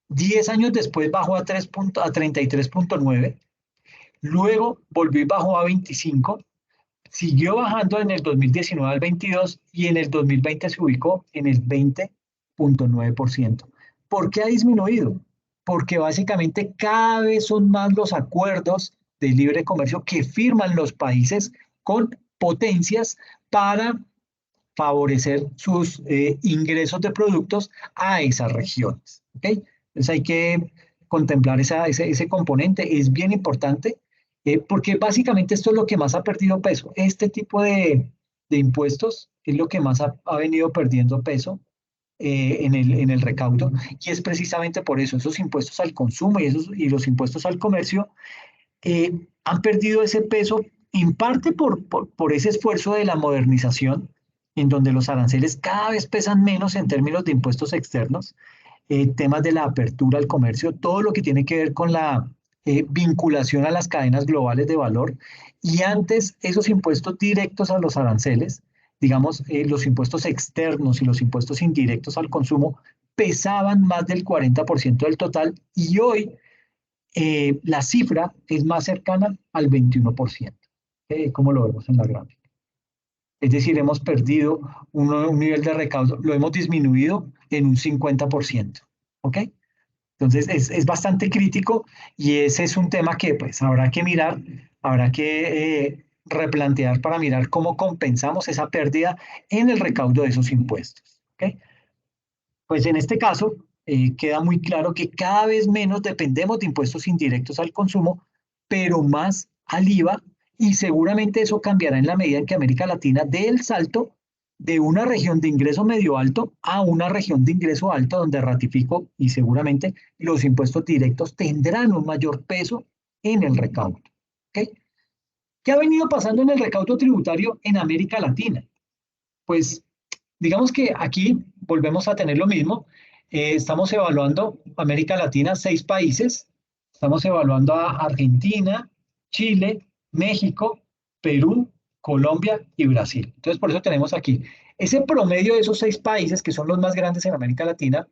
Speaker 1: 10 años después bajó a 33.9, luego volvió y bajó a 25, siguió bajando en el 2019 al 22 y en el 2020 se ubicó en el 20.9%. ¿Por qué ha disminuido? Porque básicamente cada vez son más los acuerdos de libre comercio que firman los países con potencias para favorecer sus ingresos de productos a esas regiones. ¿Okay? Entonces hay que contemplar ese componente, es bien importante, porque básicamente esto es lo que más ha perdido peso. Este tipo de impuestos es lo que más ha venido perdiendo peso en el recaudo, y es precisamente por eso, esos impuestos al consumo y los impuestos al comercio han perdido ese peso, en parte por ese esfuerzo de la modernización, en donde los aranceles cada vez pesan menos en términos de impuestos externos, temas de la apertura al comercio, todo lo que tiene que ver con la vinculación a las cadenas globales de valor, y antes esos impuestos directos a los aranceles, digamos, los impuestos externos y los impuestos indirectos al consumo, pesaban más del 40% del total, y hoy la cifra es más cercana al 21%, como lo vemos en la gráfica. Es decir, hemos perdido un nivel de recaudo, lo hemos disminuido en un 50%. ¿Ok? Entonces es bastante crítico, y ese es un tema que pues habrá que mirar, habrá que replantear para mirar cómo compensamos esa pérdida en el recaudo de esos impuestos. ¿Ok? Pues en este caso, queda muy claro que cada vez menos dependemos de impuestos indirectos al consumo, pero más al IVA, y seguramente eso cambiará en la medida en que América Latina dé el salto de una región de ingreso medio alto a una región de ingreso alto, donde ratifico y seguramente los impuestos directos tendrán un mayor peso en el recaudo. ¿Okay? ¿Qué ha venido pasando en el recaudo tributario en América Latina? Pues digamos que aquí volvemos a tener lo mismo. Estamos evaluando América Latina, 6 países. Estamos evaluando a Argentina, Chile, México, Perú, Colombia y Brasil. Entonces, por eso tenemos aquí ese promedio de esos 6 países, que son los más grandes en América Latina,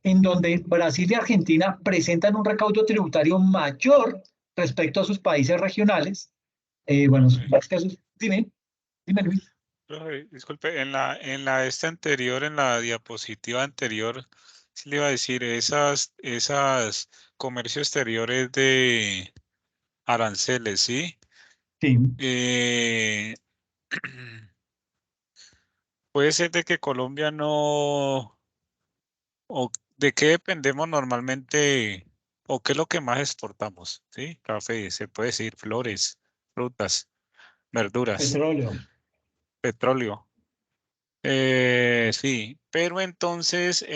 Speaker 1: en donde Brasil y Argentina presentan un recaudo tributario mayor respecto a sus países regionales. Bueno, más casos. Dime, Luis.
Speaker 2: Profe, disculpe, en la esta anterior, en la diapositiva anterior, sí le iba a decir, esas comercio exteriores de aranceles, ¿sí?
Speaker 1: Sí.
Speaker 2: Eh, puede ser de que Colombia no, o de qué dependemos normalmente, o qué es lo que más exportamos, ¿sí? Café, se puede decir, flores, frutas, verduras,
Speaker 1: Petróleo.
Speaker 2: petróleo. Sí, pero entonces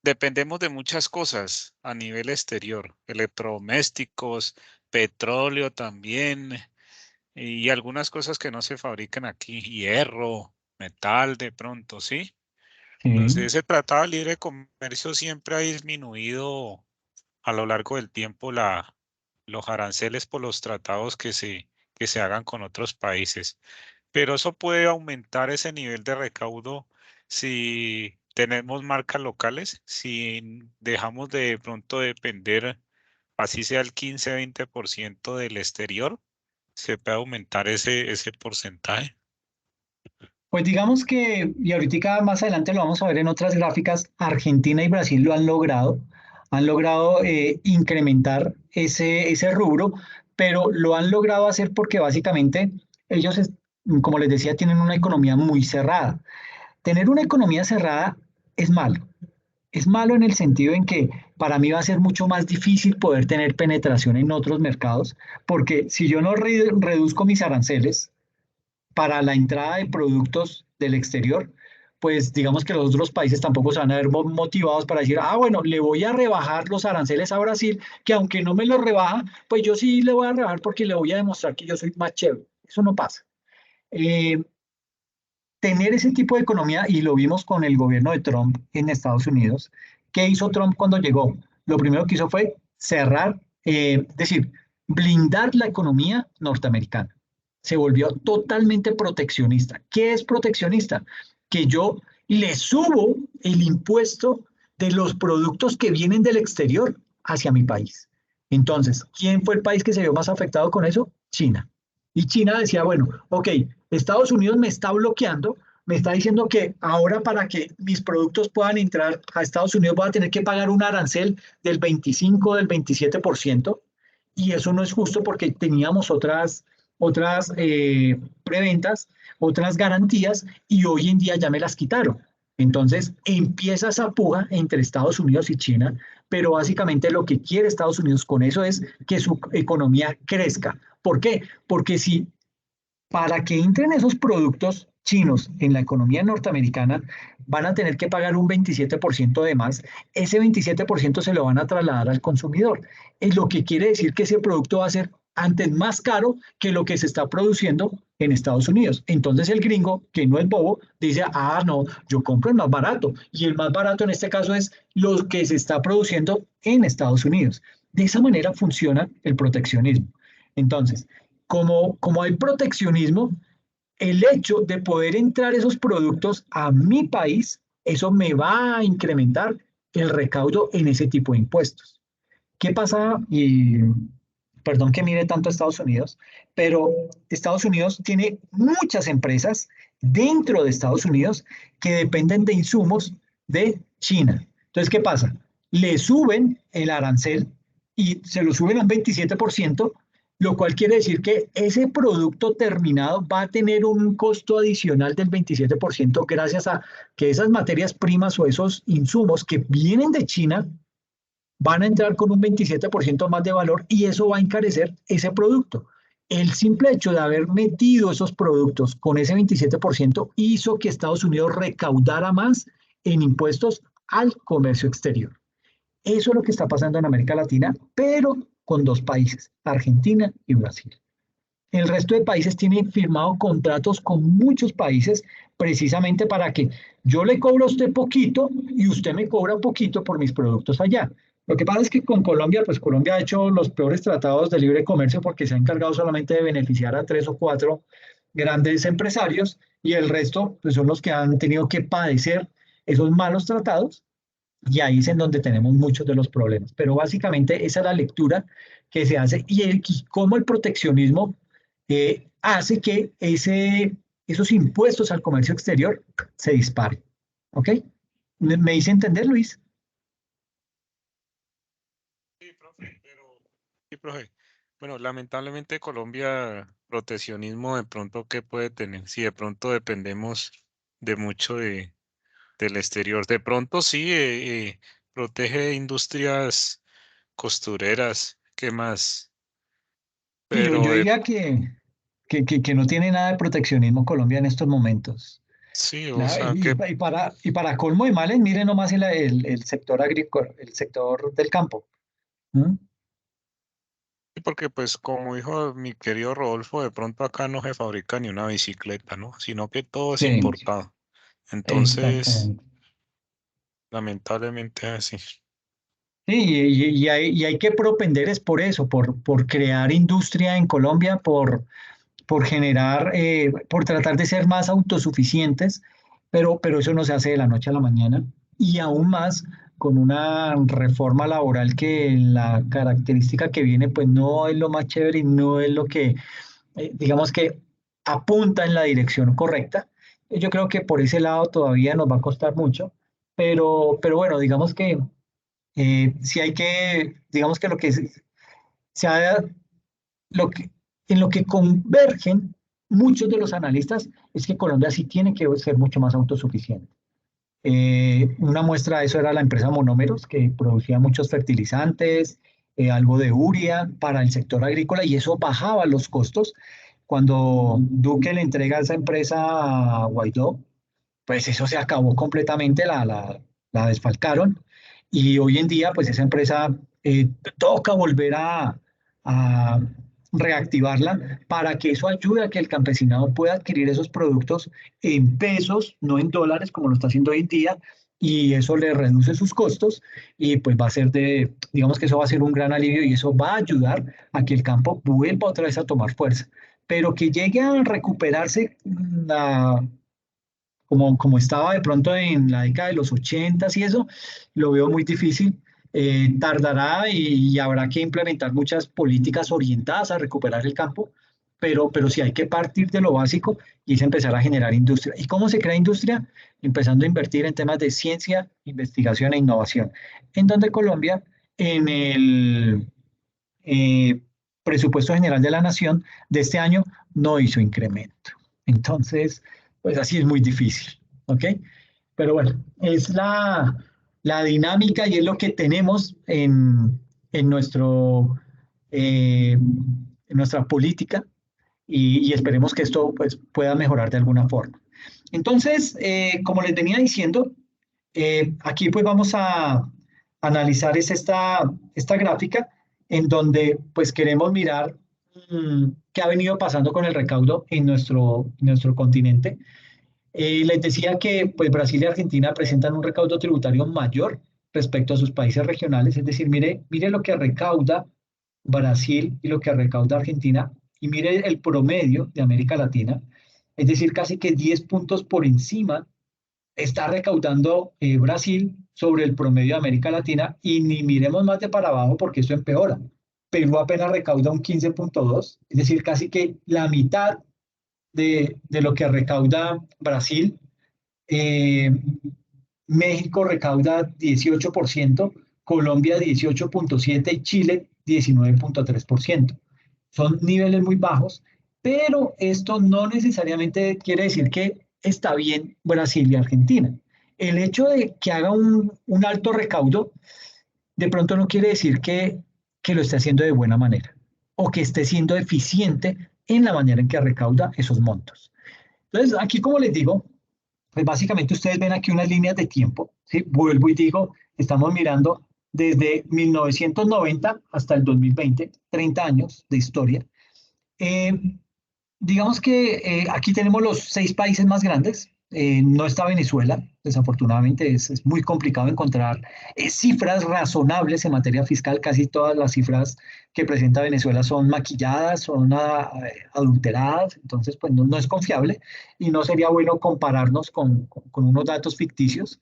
Speaker 2: dependemos de muchas cosas a nivel exterior, electrodomésticos, petróleo también, y algunas cosas que no se fabrican aquí, hierro, metal de pronto, ¿sí? Entonces,
Speaker 1: Sí.
Speaker 2: ese tratado de libre comercio siempre ha disminuido a lo largo del tiempo los aranceles por los tratados que se hagan con otros países. Pero eso puede aumentar ese nivel de recaudo si tenemos marcas locales, si dejamos de pronto depender, así sea el 15-20% del exterior, se puede aumentar ese porcentaje.
Speaker 1: Pues digamos que, y ahorita más adelante lo vamos a ver en otras gráficas, Argentina y Brasil lo han logrado incrementar ese rubro, pero lo han logrado hacer porque básicamente ellos, como les decía, tienen una economía muy cerrada. Tener una economía cerrada es malo. Es malo en el sentido en que para mí va a ser mucho más difícil poder tener penetración en otros mercados, porque si yo no reduzco mis aranceles, para la entrada de productos del exterior, pues digamos que los otros países tampoco se van a ver motivados para decir, ah, bueno, le voy a rebajar los aranceles a Brasil, que aunque no me los rebaja, pues yo sí le voy a rebajar porque le voy a demostrar que yo soy más chévere. Eso no pasa. Eh, Tener ese tipo de economía, y lo vimos con el gobierno de Trump en Estados Unidos. ¿Qué hizo Trump cuando llegó? Lo primero que hizo fue cerrar, es decir, blindar la economía norteamericana. Se volvió totalmente proteccionista. ¿Qué es proteccionista? Que yo le subo el impuesto de los productos que vienen del exterior hacia mi país. Entonces, ¿quién fue el país que se vio más afectado con eso? China. Y China decía, bueno, ok, Estados Unidos me está bloqueando, me está diciendo que ahora para que mis productos puedan entrar a Estados Unidos voy a tener que pagar un arancel del 25, del 27%, y eso no es justo porque teníamos otras preventas, otras garantías, y hoy en día ya me las quitaron. Entonces empieza esa puja entre Estados Unidos y China, pero básicamente lo que quiere Estados Unidos con eso es que su economía crezca. ¿Por qué? Porque si para que entren esos productos chinos en la economía norteamericana, van a tener que pagar un 27% de más. Ese 27% se lo van a trasladar al consumidor. Es lo que quiere decir que ese producto va a ser antes más caro que lo que se está produciendo en Estados Unidos. Entonces el gringo, que no es bobo, dice, ah, no, yo compro el más barato. Y el más barato en este caso es lo que se está produciendo en Estados Unidos. De esa manera funciona el proteccionismo. Entonces, como hay proteccionismo, el hecho de poder entrar esos productos a mi país, eso me va a incrementar el recaudo en ese tipo de impuestos. ¿Qué pasa? Y perdón que mire tanto a Estados Unidos, pero Estados Unidos tiene muchas empresas dentro de Estados Unidos que dependen de insumos de China. Entonces, ¿qué pasa? Le suben el arancel y se lo suben a un 27%, lo cual quiere decir que ese producto terminado va a tener un costo adicional del 27% gracias a que esas materias primas o esos insumos que vienen de China van a entrar con un 27% más de valor y eso va a encarecer ese producto. El simple hecho de haber metido esos productos con ese 27% hizo que Estados Unidos recaudara más en impuestos al comercio exterior. Eso es lo que está pasando en América Latina, pero con dos países, Argentina y Brasil. El resto de países tienen firmado contratos con muchos países precisamente para que yo le cobro a usted poquito y usted me cobra poquito por mis productos allá. Lo que pasa es que con Colombia, pues Colombia ha hecho los peores tratados de libre comercio porque se ha encargado solamente de beneficiar a tres o cuatro grandes empresarios y el resto pues son los que han tenido que padecer esos malos tratados y ahí es en donde tenemos muchos de los problemas. Pero básicamente esa es la lectura que se hace y cómo el proteccionismo hace que esos impuestos al comercio exterior se disparen. ¿Ok? ¿Me hice entender, Luis?
Speaker 2: Sí, profe, sí, profe. Bueno, lamentablemente Colombia, proteccionismo de pronto, ¿qué puede tener? Si de pronto dependemos de mucho del exterior. De pronto sí, protege industrias costureras, ¿qué más?
Speaker 1: Sí, yo
Speaker 2: Pero
Speaker 1: diría que no tiene nada de proteccionismo Colombia en estos momentos.
Speaker 2: sí, o sea,
Speaker 1: Y para colmo de males, miren nomás el sector agrícola, el sector del campo. ¿Mm?
Speaker 2: sí, porque pues como dijo mi querido Rodolfo, de pronto acá no se fabrica ni una bicicleta, ¿no? Sino que todo es
Speaker 1: Sí,
Speaker 2: importado. Entonces,
Speaker 1: exactamente.
Speaker 2: lamentablemente es así.
Speaker 1: Sí, y hay que propender es por eso, por crear industria en Colombia, por generar, por tratar de ser más autosuficientes, pero eso no se hace de la noche a la mañana. Y aún más con una reforma laboral que la característica que viene, pues no es lo más chévere y no es lo que, digamos que apunta en la dirección correcta. Yo creo que por ese lado todavía nos va a costar mucho, pero bueno, digamos que si hay que, digamos que se ha, lo que, en lo que convergen muchos de los analistas es que Colombia sí tiene que ser mucho más autosuficiente. Una muestra de eso era la empresa Monómeros, que producía muchos fertilizantes, algo de urea para el sector agrícola y eso bajaba los costos. Cuando Duque le entrega esa empresa a Guaidó, pues eso se acabó completamente, la desfalcaron y hoy en día pues esa empresa toca volver a reactivarla para que eso ayude a que el campesinado pueda adquirir esos productos en pesos, no en dólares como lo está haciendo hoy en día, y eso le reduce sus costos y pues va a ser digamos que eso va a ser un gran alivio y eso va a ayudar a que el campo vuelva otra vez a tomar fuerza, pero que llegue a recuperarse como estaba de pronto en la década de los 80 y eso, lo veo muy difícil. Tardará y habrá que implementar muchas políticas orientadas a recuperar el campo, pero sí hay que partir de lo básico y es empezar a generar industria. ¿Y cómo se crea industria? Empezando a invertir en temas de ciencia, investigación e innovación, en donde Colombia, en el eh, presupuesto general de la nación de este año, no hizo incremento. Entonces, pues así es muy difícil, ¿ok? Pero bueno, es la dinámica y es lo que tenemos en en nuestra política y esperemos que esto pues, pueda mejorar de alguna forma. Entonces, como les venía diciendo, aquí pues vamos a analizar esta gráfica en donde pues queremos mirar qué ha venido pasando con el recaudo en nuestro continente. Les decía que pues, Brasil y Argentina presentan un recaudo tributario mayor respecto a sus países regionales, es decir, mire lo que recauda Brasil y lo que recauda Argentina, y mire el promedio de América Latina, es decir, casi que 10 puntos por encima está recaudando Brasil sobre el promedio de América Latina, y ni miremos más de para abajo porque eso empeora. Perú apenas recauda un 15,2, es decir, casi que la mitad de lo que recauda Brasil. eh, México recauda 18%, Colombia 18,7% y Chile 19,3%. Son niveles muy bajos, pero esto no necesariamente quiere decir que está bien Brasil y Argentina. El hecho de que haga un alto recaudo de pronto no quiere decir que lo esté haciendo de buena manera o que esté siendo eficiente en la manera en que recauda esos montos. Entonces, aquí como les digo, pues básicamente ustedes ven aquí unas líneas de tiempo, ¿sí? Vuelvo y digo, estamos mirando desde 1990 hasta el 2020, 30 años de historia. Eh, digamos que aquí tenemos los 6 países más grandes. No está Venezuela, desafortunadamente es muy complicado encontrar cifras razonables en materia fiscal. Casi todas las cifras que presenta Venezuela son maquilladas, son adulteradas, entonces pues no es confiable y no sería bueno compararnos con unos datos ficticios.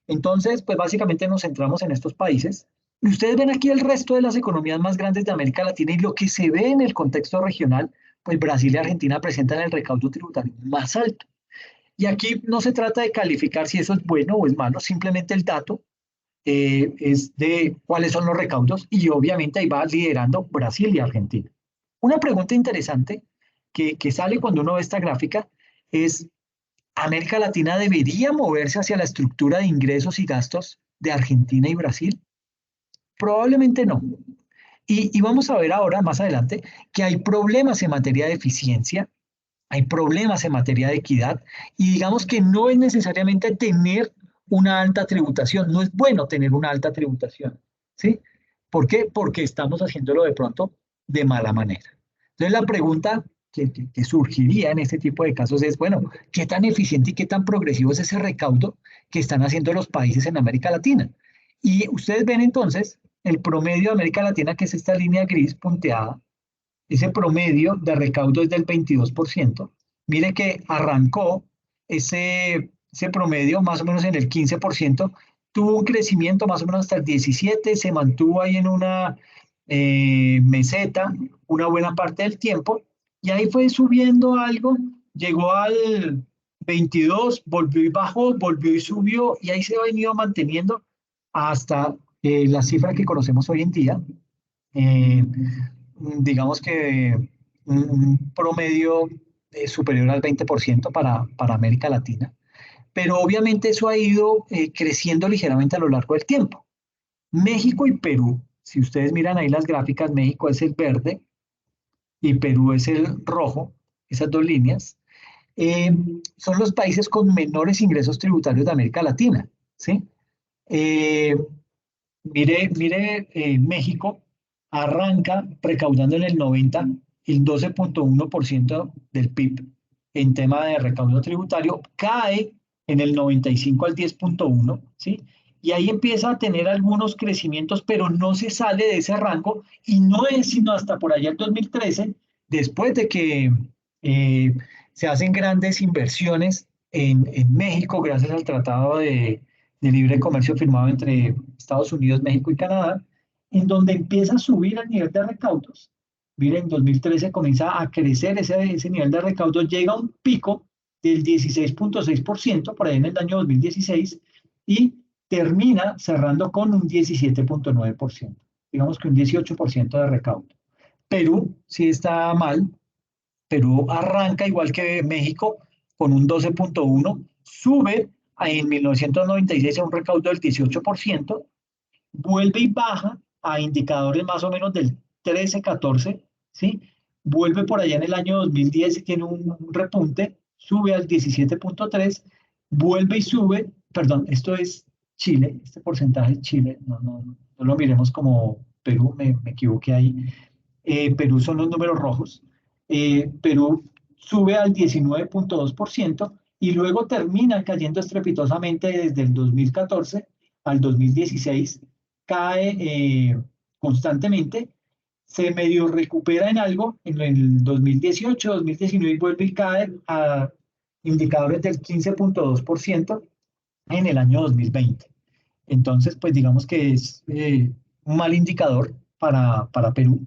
Speaker 1: Entonces, pues básicamente nos centramos en estos países. Y ustedes ven aquí el resto de las economías más grandes de América Latina y lo que se ve en el contexto regional, pues Brasil y Argentina presentan el recaudo tributario más alto. Y aquí no se trata de calificar si eso es bueno o es malo, simplemente el dato es de cuáles son los recaudos y obviamente ahí va liderando Brasil y Argentina. Una pregunta interesante que sale cuando uno ve esta gráfica es, ¿América Latina debería moverse hacia la estructura de ingresos y gastos de Argentina y Brasil? Probablemente no. Y vamos a ver ahora, más adelante, que hay problemas en materia de eficiencia, hay problemas en materia de equidad, y digamos que no es necesariamente tener una alta tributación, no es bueno tener una alta tributación, ¿sí? ¿Por qué? Porque estamos haciéndolo de pronto de mala manera. Entonces la pregunta que surgiría en este tipo de casos es, bueno, ¿qué tan eficiente y qué tan progresivo es ese recaudo que están haciendo los países en América Latina? Y ustedes ven entonces el promedio de América Latina, que es esta línea gris punteada, ese promedio de recaudo es del 22%. Mire que arrancó ese promedio más o menos en el 15%, tuvo un crecimiento más o menos hasta el 17%, se mantuvo ahí en una meseta una buena parte del tiempo, y ahí fue subiendo algo, llegó al 22, volvió y bajó, volvió y subió, y ahí se ha venido manteniendo hasta la cifra que conocemos hoy en día. Eh, digamos que un promedio superior al 20% para América Latina, pero obviamente eso ha ido creciendo ligeramente a lo largo del tiempo. México y Perú, si ustedes miran ahí las gráficas, México es el verde y Perú es el rojo, esas dos líneas, eh, son los países con menores ingresos tributarios de América Latina, ¿sí? Eh, mire, México arranca recaudando en el 90 el 12,1% del PIB en tema de recaudo tributario, cae en el 95 al 10,1%, ¿sí? Y ahí empieza a tener algunos crecimientos, pero no se sale de ese rango y no es sino hasta por allá el 2013, después de que eh, se hacen grandes inversiones en México, gracias al Tratado de Libre Comercio firmado entre Estados Unidos, México y Canadá, en donde empieza a subir el nivel de recaudos. Miren, en 2013 comienza a crecer ese nivel de recaudos, llega a un pico del 16,6% por ahí en el año 2016 y termina cerrando con un 17,9%, digamos que un 18% de recaudo. Perú sí está mal. Perú arranca igual que México con un 12,1, sube en 1996 a un recaudo del 18%, vuelve y baja a indicadores más o menos del 13, 14, ¿sí? Vuelve por allá en el año 2010 y tiene un repunte, sube al 17,3, vuelve y sube, perdón, esto es Chile, este porcentaje es Chile, no lo miremos como Perú, me equivoqué ahí. Perú son los números rojos. Perú sube al 19,2% y luego termina cayendo estrepitosamente desde el 2014 al 2016, cae constantemente, se medio recupera en algo en el 2018, 2019 y vuelve y cae a indicadores del 15,2% en el año 2020. Entonces, pues digamos que es un mal indicador para Perú.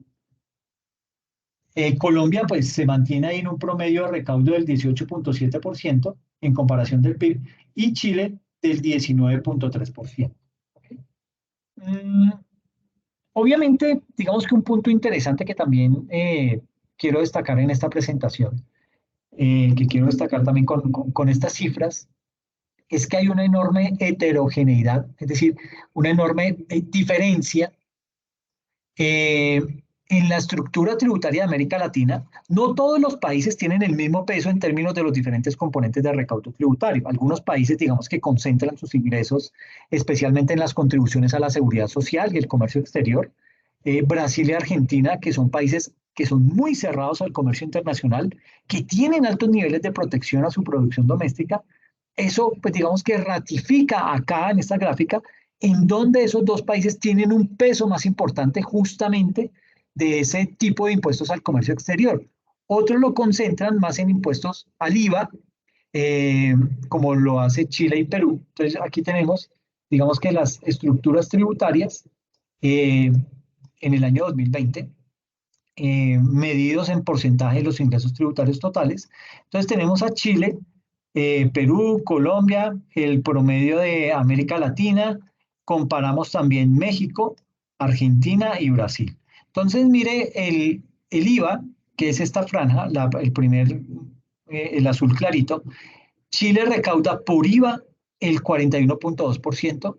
Speaker 1: Colombia pues se mantiene ahí en un promedio de recaudo del 18,7% en comparación del PIB y Chile del 19,3%. Mm, obviamente, digamos que un punto interesante que también quiero destacar en esta presentación, que quiero destacar también con estas cifras, es que hay una enorme heterogeneidad, es decir, una enorme diferencia eh, en la estructura tributaria de América Latina. No todos los países tienen el mismo peso en términos de los diferentes componentes de recaudo tributario. Algunos países, digamos que concentran sus ingresos especialmente en las contribuciones a la seguridad social y el comercio exterior. Brasil y Argentina, que son países que son muy cerrados al comercio internacional, que tienen altos niveles de protección a su producción doméstica. Eso, pues digamos que ratifica acá en esta gráfica en donde esos dos países tienen un peso más importante justamente de ese tipo de impuestos al comercio exterior. Otros lo concentran más en impuestos al IVA, eh, como lo hace Chile y Perú. Entonces aquí tenemos, digamos que las estructuras tributarias eh, en el año 2020, medidos en porcentaje de los ingresos tributarios totales. Entonces tenemos a Chile, Perú, Colombia, el promedio de América Latina, comparamos también México, Argentina y Brasil. Entonces mire el IVA, que es esta franja, el primer, el azul clarito. Chile recauda por IVA el 41,2%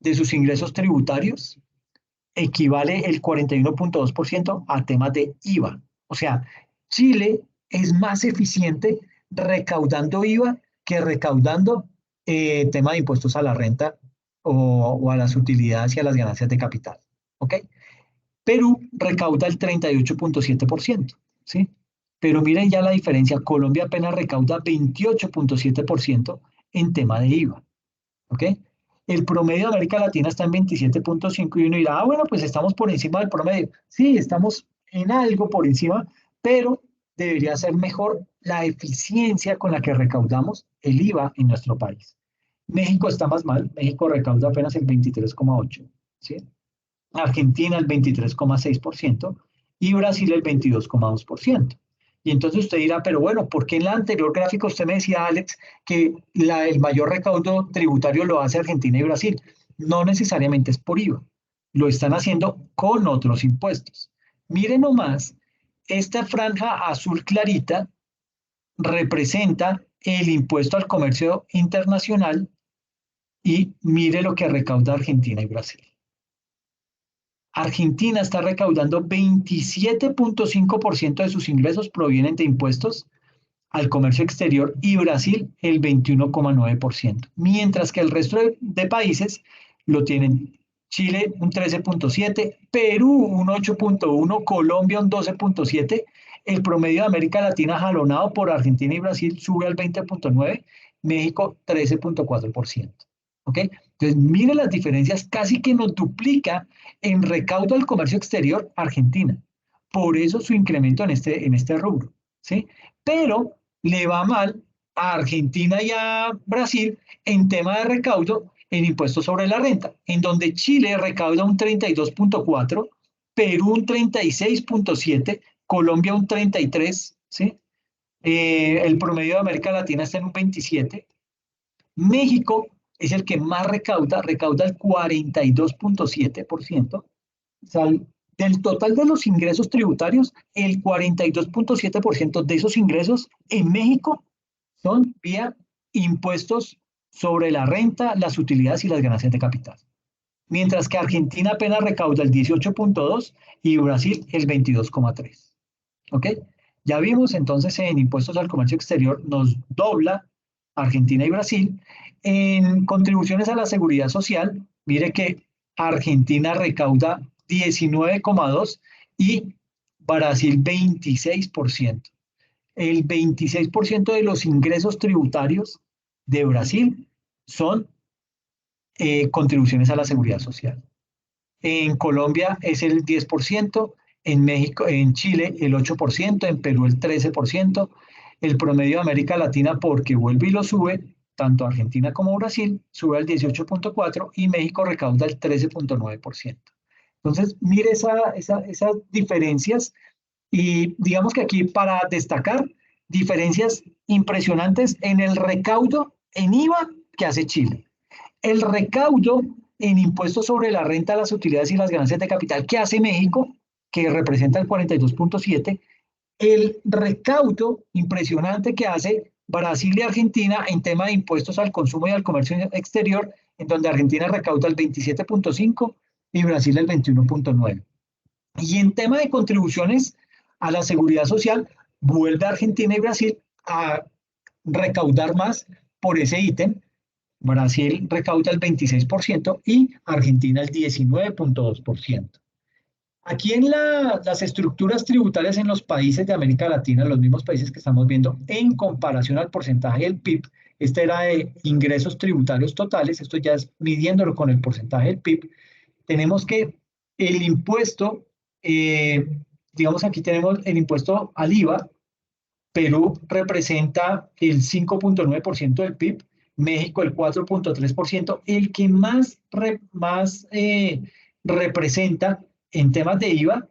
Speaker 1: de sus ingresos tributarios, equivale el 41,2% a temas de IVA. O sea, Chile es más eficiente recaudando IVA que recaudando tema de impuestos a la renta o a las utilidades y a las ganancias de capital. ¿Ok? Perú recauda el 38,7%. ¿Sí? Pero miren ya la diferencia, Colombia apenas recauda 28,7% en tema de IVA. ¿Ok? El promedio de América Latina está en 27,5 y uno dirá, ah, bueno, pues estamos por encima del promedio. Sí, estamos en algo por encima, pero debería ser mejor la eficiencia con la que recaudamos el IVA en nuestro país. México está más mal, México recauda apenas el 23,8, ¿sí? Argentina el 23,6% y Brasil el 22,2%. Y entonces usted dirá, pero bueno, ¿por qué en la anterior gráfica usted me decía, Alex, que el mayor recaudo tributario lo hace Argentina y Brasil? No necesariamente es por IVA, lo están haciendo con otros impuestos. Miren nomás, esta franja azul clarita representa el impuesto al comercio internacional y mire lo que recauda Argentina y Brasil. Argentina está recaudando 27,5% de sus ingresos provienen de impuestos al comercio exterior y Brasil el 21,9%, mientras que el resto de países lo tienen Chile un 13,7%, Perú un 8,1%, Colombia un 12,7%, el promedio de América Latina jalonado por Argentina y Brasil sube al 20,9%, México 13,4%. ¿Ok? Entonces, mire las diferencias, casi que nos duplica en recaudo al comercio exterior Argentina. Por eso su incremento en este rubro. ¿Sí? Pero le va mal a Argentina y a Brasil en tema de recaudo en impuestos sobre la renta, en donde Chile recauda un 32,4, Perú un 36,7, Colombia un 33, ¿sí? El promedio de América Latina está en un 27. México es el que más recauda el 42,7%. O sea, del total de los ingresos tributarios, el 42,7% de esos ingresos en México son vía impuestos sobre la renta, las utilidades y las ganancias de capital. Mientras que Argentina apenas recauda el 18,2 y Brasil el 22,3. ¿Ok? Ya vimos entonces en impuestos al comercio exterior nos dobla Argentina y Brasil. En contribuciones a la seguridad social, mire que Argentina recauda 19,2 y Brasil 26%. El 26% de los ingresos tributarios de Brasil son contribuciones a la seguridad social. En Colombia es el 10%, en México, en Chile el 8%, en Perú el 13%. El promedio de América Latina, porque vuelve y lo sube, tanto Argentina como Brasil, sube al 18,4 y México recauda el 13,9%. Entonces, mire esas diferencias y digamos que aquí para destacar diferencias impresionantes en el recaudo en IVA que hace Chile. El recaudo en impuestos sobre la renta, las utilidades y las ganancias de capital que hace México, que representa el 42,7, el recaudo impresionante que hace Brasil y Argentina en tema de impuestos al consumo y al comercio exterior, en donde Argentina recauda el 27,5 y Brasil el 21,9. Y en tema de contribuciones a la seguridad social, vuelve Argentina y Brasil a recaudar más por ese ítem. Brasil recauda el 26% y Argentina el 19,2%. Aquí en las estructuras tributarias en los países de América Latina, los mismos países que estamos viendo, en comparación al porcentaje del PIB, este era de ingresos tributarios totales, esto ya es midiéndolo con el porcentaje del PIB, tenemos que el impuesto, digamos aquí tenemos el impuesto al IVA. Perú representa el 5,9% del PIB, México el 4,3%. El que más representa en temas de IVA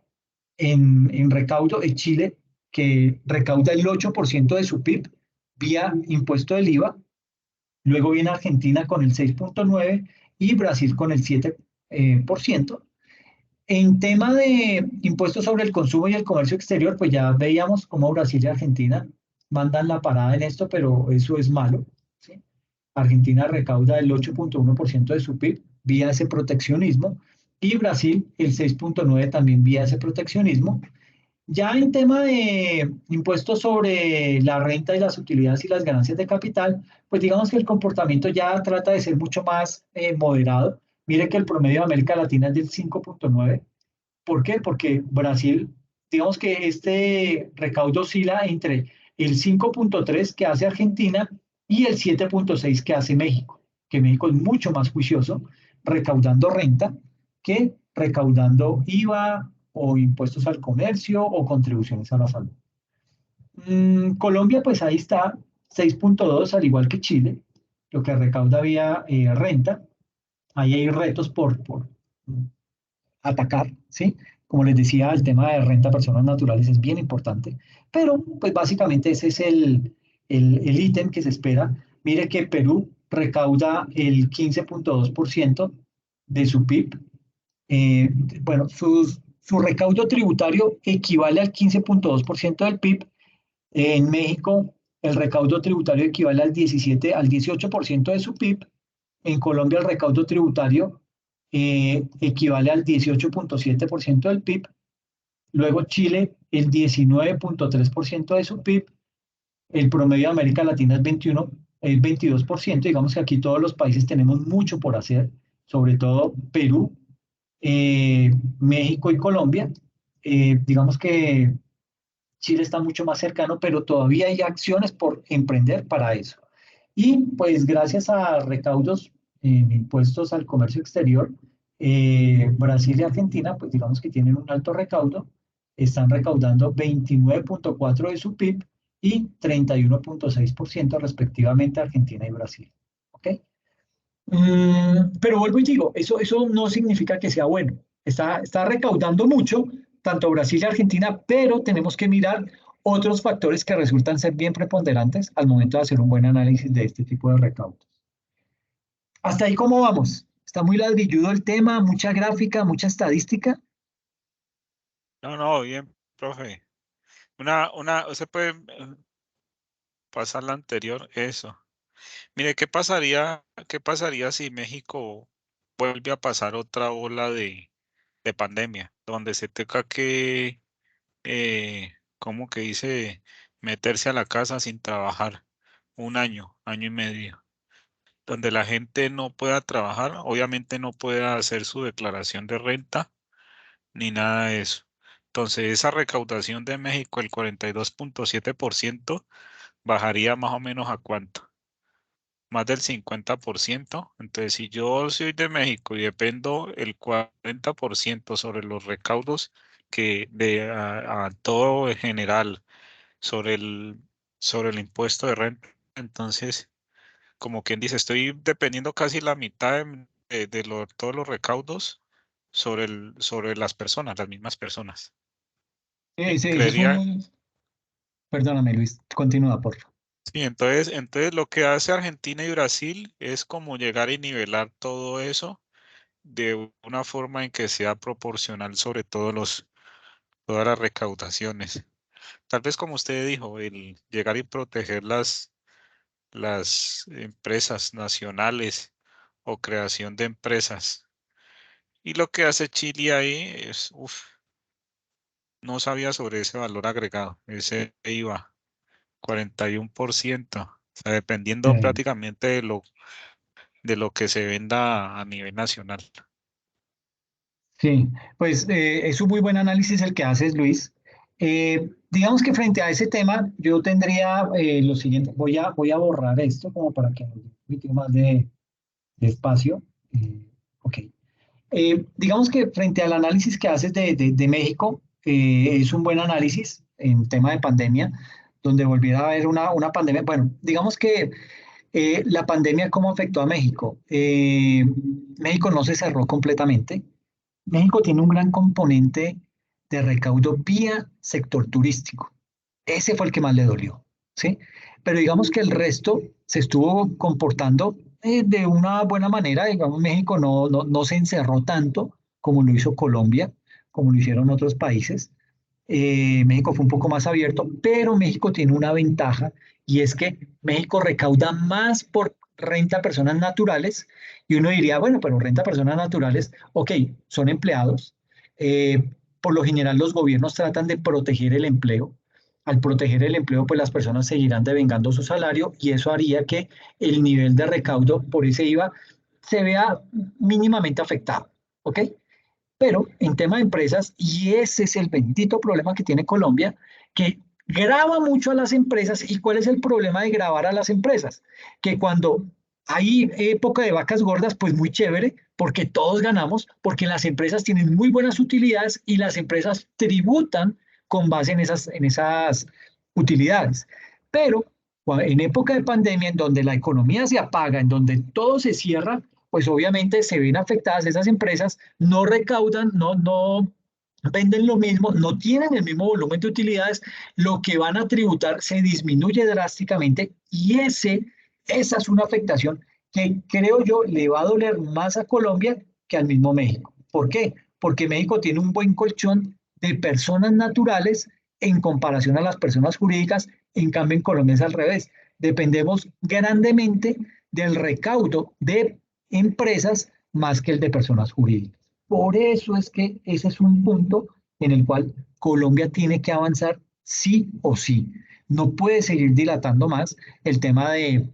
Speaker 1: en recaudo es Chile, que recauda el 8% de su PIB vía impuesto del IVA. Luego viene Argentina con el 6,9% y Brasil con el 7%. En tema de impuestos sobre el consumo y el comercio exterior, pues ya veíamos cómo Brasil y Argentina mandan la parada en esto, pero eso es malo, ¿sí? Argentina recauda el 8,1% de su PIB vía ese proteccionismo y Brasil el 6,9% también vía ese proteccionismo. Ya en tema de impuestos sobre la renta y las utilidades y las ganancias de capital, pues digamos que el comportamiento ya trata de ser mucho más moderado. Mire que el promedio de América Latina es del 5,9. ¿Por qué? Porque Brasil, digamos que este recaudo oscila entre el 5,3 que hace Argentina y el 7,6 que hace México, que México es mucho más juicioso recaudando renta que recaudando IVA o impuestos al comercio o contribuciones a la salud. Colombia, pues ahí está, 6,2 al igual que Chile, lo que recauda vía renta. Ahí hay retos por atacar, ¿sí? Como les decía, el tema de renta a personas naturales es bien importante, pero pues básicamente ese es el ítem que se espera. Mire que Perú recauda el 15,2% de su PIB. Eh, bueno, su recaudo tributario equivale al 15,2% del PIB. En México, el recaudo tributario equivale al 18% de su PIB. En Colombia, el recaudo tributario equivale al 18,7% del PIB. Luego Chile, el 19,3% de su PIB. El promedio de América Latina es 21, el 22%. Digamos que aquí todos los países tenemos mucho por hacer, sobre todo Perú, México y Colombia. Digamos que Chile está mucho más cercano, pero todavía hay acciones por emprender para eso. Y pues gracias a recaudos en impuestos al comercio exterior, Brasil y Argentina, pues digamos que tienen un alto recaudo, están recaudando 29,4 de su PIB y 31,6% respectivamente Argentina y Brasil. ¿Ok? Pero vuelvo y digo, eso no significa que sea bueno. Está recaudando mucho, tanto Brasil y Argentina, pero tenemos que mirar otros factores que resultan ser bien preponderantes al momento de hacer un buen análisis de este tipo de recaudos. Hasta ahí, ¿cómo vamos? Está muy ladrilludo el tema, mucha gráfica, mucha estadística.
Speaker 2: No, no, bien, profe. Usted puede pasar la anterior, eso. Mire, qué pasaría si México vuelve a pasar otra ola de pandemia, donde se tenga que, ¿cómo que dice? Meterse a la casa sin trabajar un año, año y medio, donde la gente no pueda trabajar, obviamente no pueda hacer su declaración de renta ni nada de eso. Entonces, esa recaudación de México, el 42,7%, bajaría más o menos a cuánto, más del 50%. Entonces, si yo soy de México y dependo el 40% sobre los recaudos que a todo en general sobre el impuesto de renta, entonces, como quien dice, estoy dependiendo casi la mitad de todos los recaudos sobre las personas, las mismas personas.
Speaker 1: Sí, sí, ese es
Speaker 2: Creería,
Speaker 1: Perdóname, Luis, continúa, por favor.
Speaker 2: sí, entonces lo que hace Argentina y Brasil es como llegar y nivelar todo eso de una forma en que sea proporcional sobre todas las recaudaciones. Tal vez como usted dijo, el llegar y proteger las empresas nacionales o creación de empresas. Y lo que hace Chile ahí es, no sabía sobre ese valor agregado, ese IVA, 41%, o sea, dependiendo prácticamente de lo que se venda a nivel nacional.
Speaker 1: Sí, pues es un muy buen análisis el que haces, Luis. Digamos que frente a ese tema, yo tendría lo siguiente, voy a borrar esto como para que nos dé un poquito más de espacio. Ok. Digamos que frente al análisis que haces de México, es un buen análisis en tema de pandemia, donde volviera a haber una pandemia. Bueno, digamos que la pandemia, ¿cómo afectó a México? México no se cerró completamente. México tiene un gran componente de recaudo vía sector turístico. Ese fue el que más le dolió, ¿sí? Pero digamos que el resto se estuvo comportando de una buena manera. Digamos, México no se encerró tanto como lo hizo Colombia, como lo hicieron otros países. México fue un poco más abierto, pero México tiene una ventaja y es que México recauda más por renta a personas naturales y uno diría, bueno, pero renta a personas naturales, ok, son empleados. Por lo general los gobiernos tratan de proteger el empleo. Al proteger el empleo, pues las personas seguirán devengando su salario y eso haría que el nivel de recaudo por ese IVA se vea mínimamente afectado. ¿Ok? Pero en tema de empresas, y ese es el bendito problema que tiene Colombia, que grava mucho a las empresas. ¿Y cuál es el problema de grabar a las empresas? Que cuando hay época de vacas gordas, pues muy chévere, porque todos ganamos, porque las empresas tienen muy buenas utilidades y las empresas tributan con base en esas utilidades. Pero en época de pandemia, en donde la economía se apaga, en donde todo se cierra, pues obviamente se ven afectadas esas empresas, no recaudan, no venden lo mismo, no tienen el mismo volumen de utilidades, lo que van a tributar se disminuye drásticamente y esa es una afectación que creo yo le va a doler más a Colombia que al mismo México. ¿Por qué? Porque México tiene un buen colchón de personas naturales en comparación a las personas jurídicas, en cambio en Colombia es al revés. Dependemos grandemente del recaudo de empresas más que el de personas jurídicas. Por eso es que ese es un punto en el cual Colombia tiene que avanzar sí o sí. No puede seguir dilatando más el tema de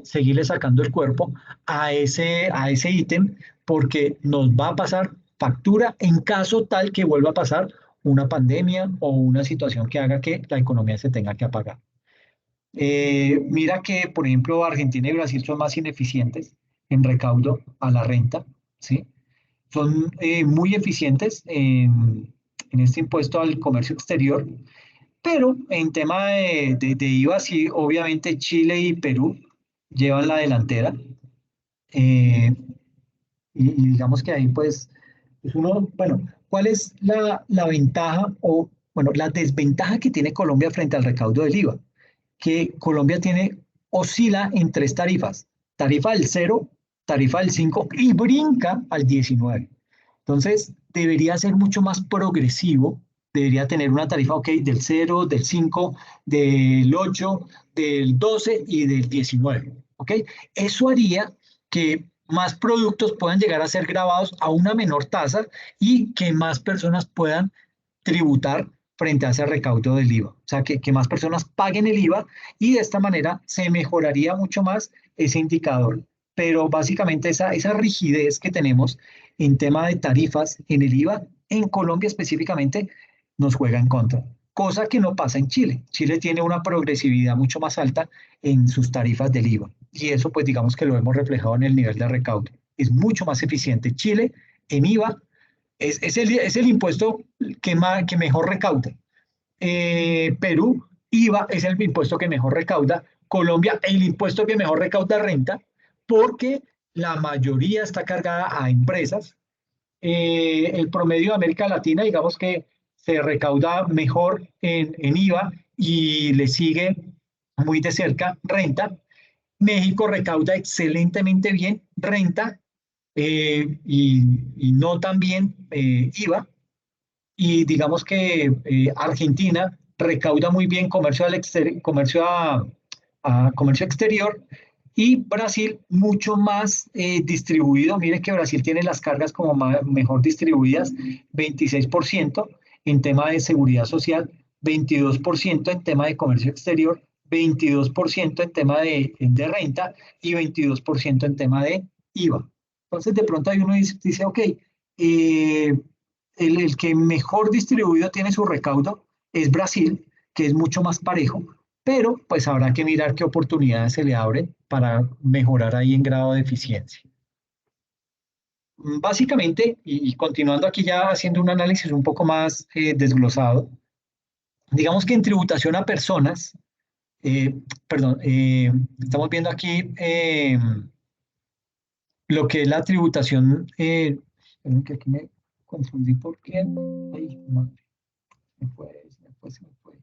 Speaker 1: seguirle sacando el cuerpo a ese ítem porque nos va a pasar factura en caso tal que vuelva a pasar una pandemia o una situación que haga que la economía se tenga que apagar. Mira que, por ejemplo, Argentina y Brasil son más ineficientes en recaudo a la renta, ¿sí? Son muy eficientes en este impuesto al comercio exterior, Pero en tema de IVA, sí, obviamente Chile y Perú llevan la delantera. eh, y digamos que ahí pues es uno, bueno, ¿cuál es la ventaja o, bueno, la desventaja que tiene Colombia frente al recaudo del IVA? Que Colombia tiene, oscila en tres tarifas: tarifa del 0, tarifa del 5 y brinca al 19. Entonces, debería ser mucho más progresivo, debería tener una tarifa, ok, del 0, del 5, del 8, del 12 y del 19, ok. Eso haría que más productos puedan llegar a ser grabados a una menor tasa y que más personas puedan tributar frente a ese recaudo del IVA. O sea, que más personas paguen el IVA y de esta manera se mejoraría mucho más ese indicador. Pero básicamente esa rigidez que tenemos en tema de tarifas en el IVA, en Colombia específicamente, nos juega en contra. Cosa que no pasa en Chile. Chile tiene una progresividad mucho más alta en sus tarifas del IVA. Y eso pues digamos que lo hemos reflejado en el nivel de recaudo. Es mucho más eficiente Chile en IVA, es el impuesto que mejor recauda. Perú, IVA es el impuesto que mejor recauda. Colombia, el impuesto que mejor recauda renta, porque la mayoría está cargada a empresas. El promedio de América Latina, digamos que se recauda mejor en IVA y le sigue muy de cerca renta. México recauda excelentemente bien renta, y no tan bien IVA. Y digamos que Argentina recauda muy bien comercio exterior, y Brasil mucho más distribuido. Mire que Brasil tiene las cargas como mejor distribuidas: 26% en tema de seguridad social, 22% en tema de comercio exterior, 22% en tema de renta y 22% en tema de IVA. Entonces de pronto ahí uno dice ok, el que mejor distribuido tiene su recaudo es Brasil, que es mucho más parejo, pero pues habrá que mirar qué oportunidades se le abren para mejorar ahí en grado de eficiencia. Básicamente, y continuando aquí ya haciendo un análisis un poco más desglosado, digamos que en tributación a personas, eh, perdón, estamos viendo aquí lo que es la tributación, esperen que aquí me confundí porque, ay, madre, se me fue.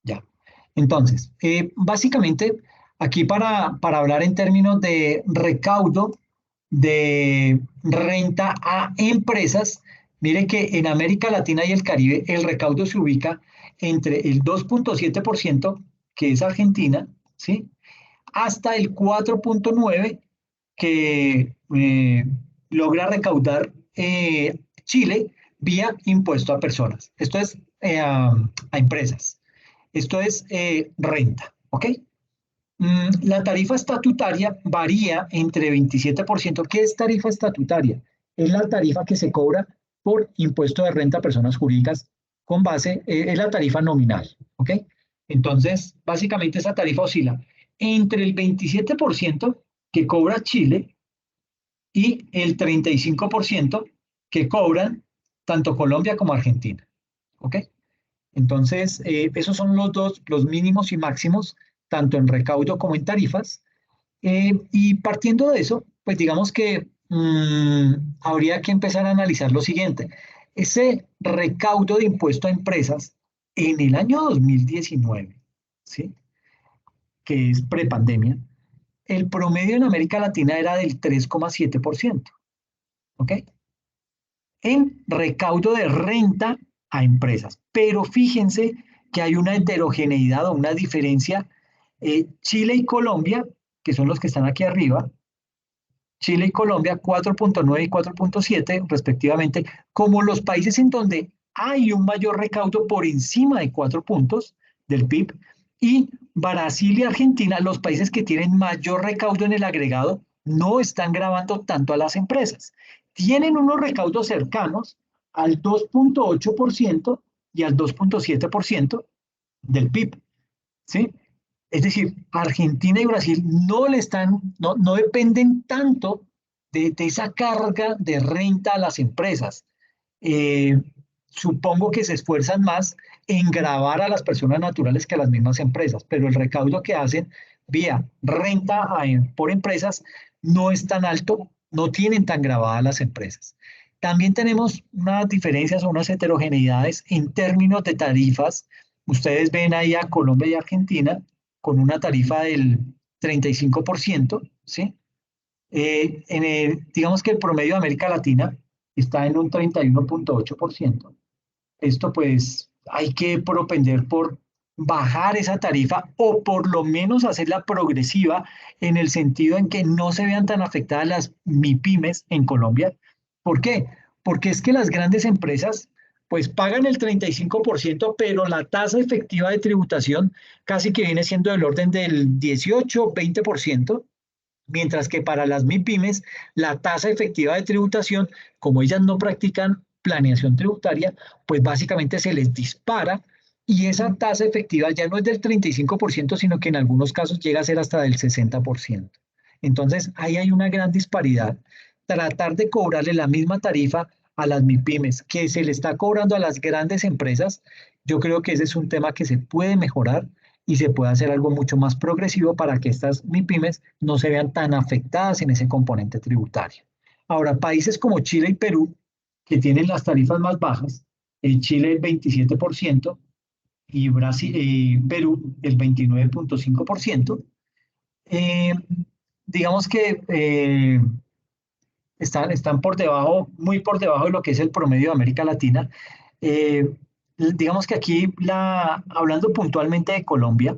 Speaker 1: Ya. Entonces, básicamente, aquí para hablar en términos de recaudo de renta a empresas, mire que en América Latina y el Caribe el recaudo se ubica entre el 2,7%, que es Argentina, ¿sí? Hasta el 4,9% que logra recaudar Chile vía impuesto a personas. Esto es a empresas. Esto es renta, ¿ok? La tarifa estatutaria varía entre 27%. ¿Qué es tarifa estatutaria? Es la tarifa que se cobra por impuesto de renta a personas jurídicas con base, es la tarifa nominal, ¿ok? Entonces, básicamente esa tarifa oscila entre el 27% que cobra Chile y el 35% que cobran tanto Colombia como Argentina, ¿ok? Entonces, esos son los mínimos y máximos, tanto en recaudo como en tarifas. Y partiendo de eso, pues digamos que habría que empezar a analizar lo siguiente. Ese recaudo de impuesto a empresas en el año 2019, ¿sí? Que es prepandemia, el promedio en América Latina era del 3,7%, ¿ok? En recaudo de renta a empresas. Pero fíjense que hay una heterogeneidad o una diferencia. Chile y Colombia, que son los que están aquí arriba, Chile y Colombia 4,9 y 4,7 respectivamente, como los países en donde hay un mayor recaudo por encima de 4 puntos del PIB, y Brasil y Argentina, los países que tienen mayor recaudo en el agregado, no están gravando tanto a las empresas. Tienen unos recaudos cercanos al 2,8% y al 2,7% del PIB, ¿sí? Es decir, Argentina y Brasil no dependen tanto de esa carga de renta a las empresas. Eh, supongo que se esfuerzan más en gravar a las personas naturales que a las mismas empresas, pero el recaudo que hacen vía renta por empresas no es tan alto, no tienen tan grabadas las empresas. También tenemos unas diferencias o unas heterogeneidades en términos de tarifas. Ustedes ven ahí a Colombia y Argentina con una tarifa del 35%, ¿sí? Digamos que el promedio de América Latina está en un 31,8%. Esto pues hay que propender por bajar esa tarifa o por lo menos hacerla progresiva en el sentido en que no se vean tan afectadas las MIPYMES en Colombia. ¿Por qué? Porque es que las grandes empresas pues pagan el 35%, pero la tasa efectiva de tributación casi que viene siendo del orden del 18-20%. Mientras que para las MIPYMES, la tasa efectiva de tributación, como ellas no practican planeación tributaria, pues básicamente se les dispara y esa tasa efectiva ya no es del 35%, sino que en algunos casos llega a ser hasta del 60%. Entonces, ahí hay una gran disparidad. Tratar de cobrarle la misma tarifa a las MIPYMES que se le está cobrando a las grandes empresas, yo creo que ese es un tema que se puede mejorar y se puede hacer algo mucho más progresivo para que estas MIPYMES no se vean tan afectadas en ese componente tributario. Ahora, países como Chile y Perú, que tienen las tarifas más bajas, en Chile el 27% y Perú el 29,5%, eh, digamos que están por debajo, muy por debajo de lo que es el promedio de América Latina. Eh, digamos que aquí, hablando puntualmente de Colombia,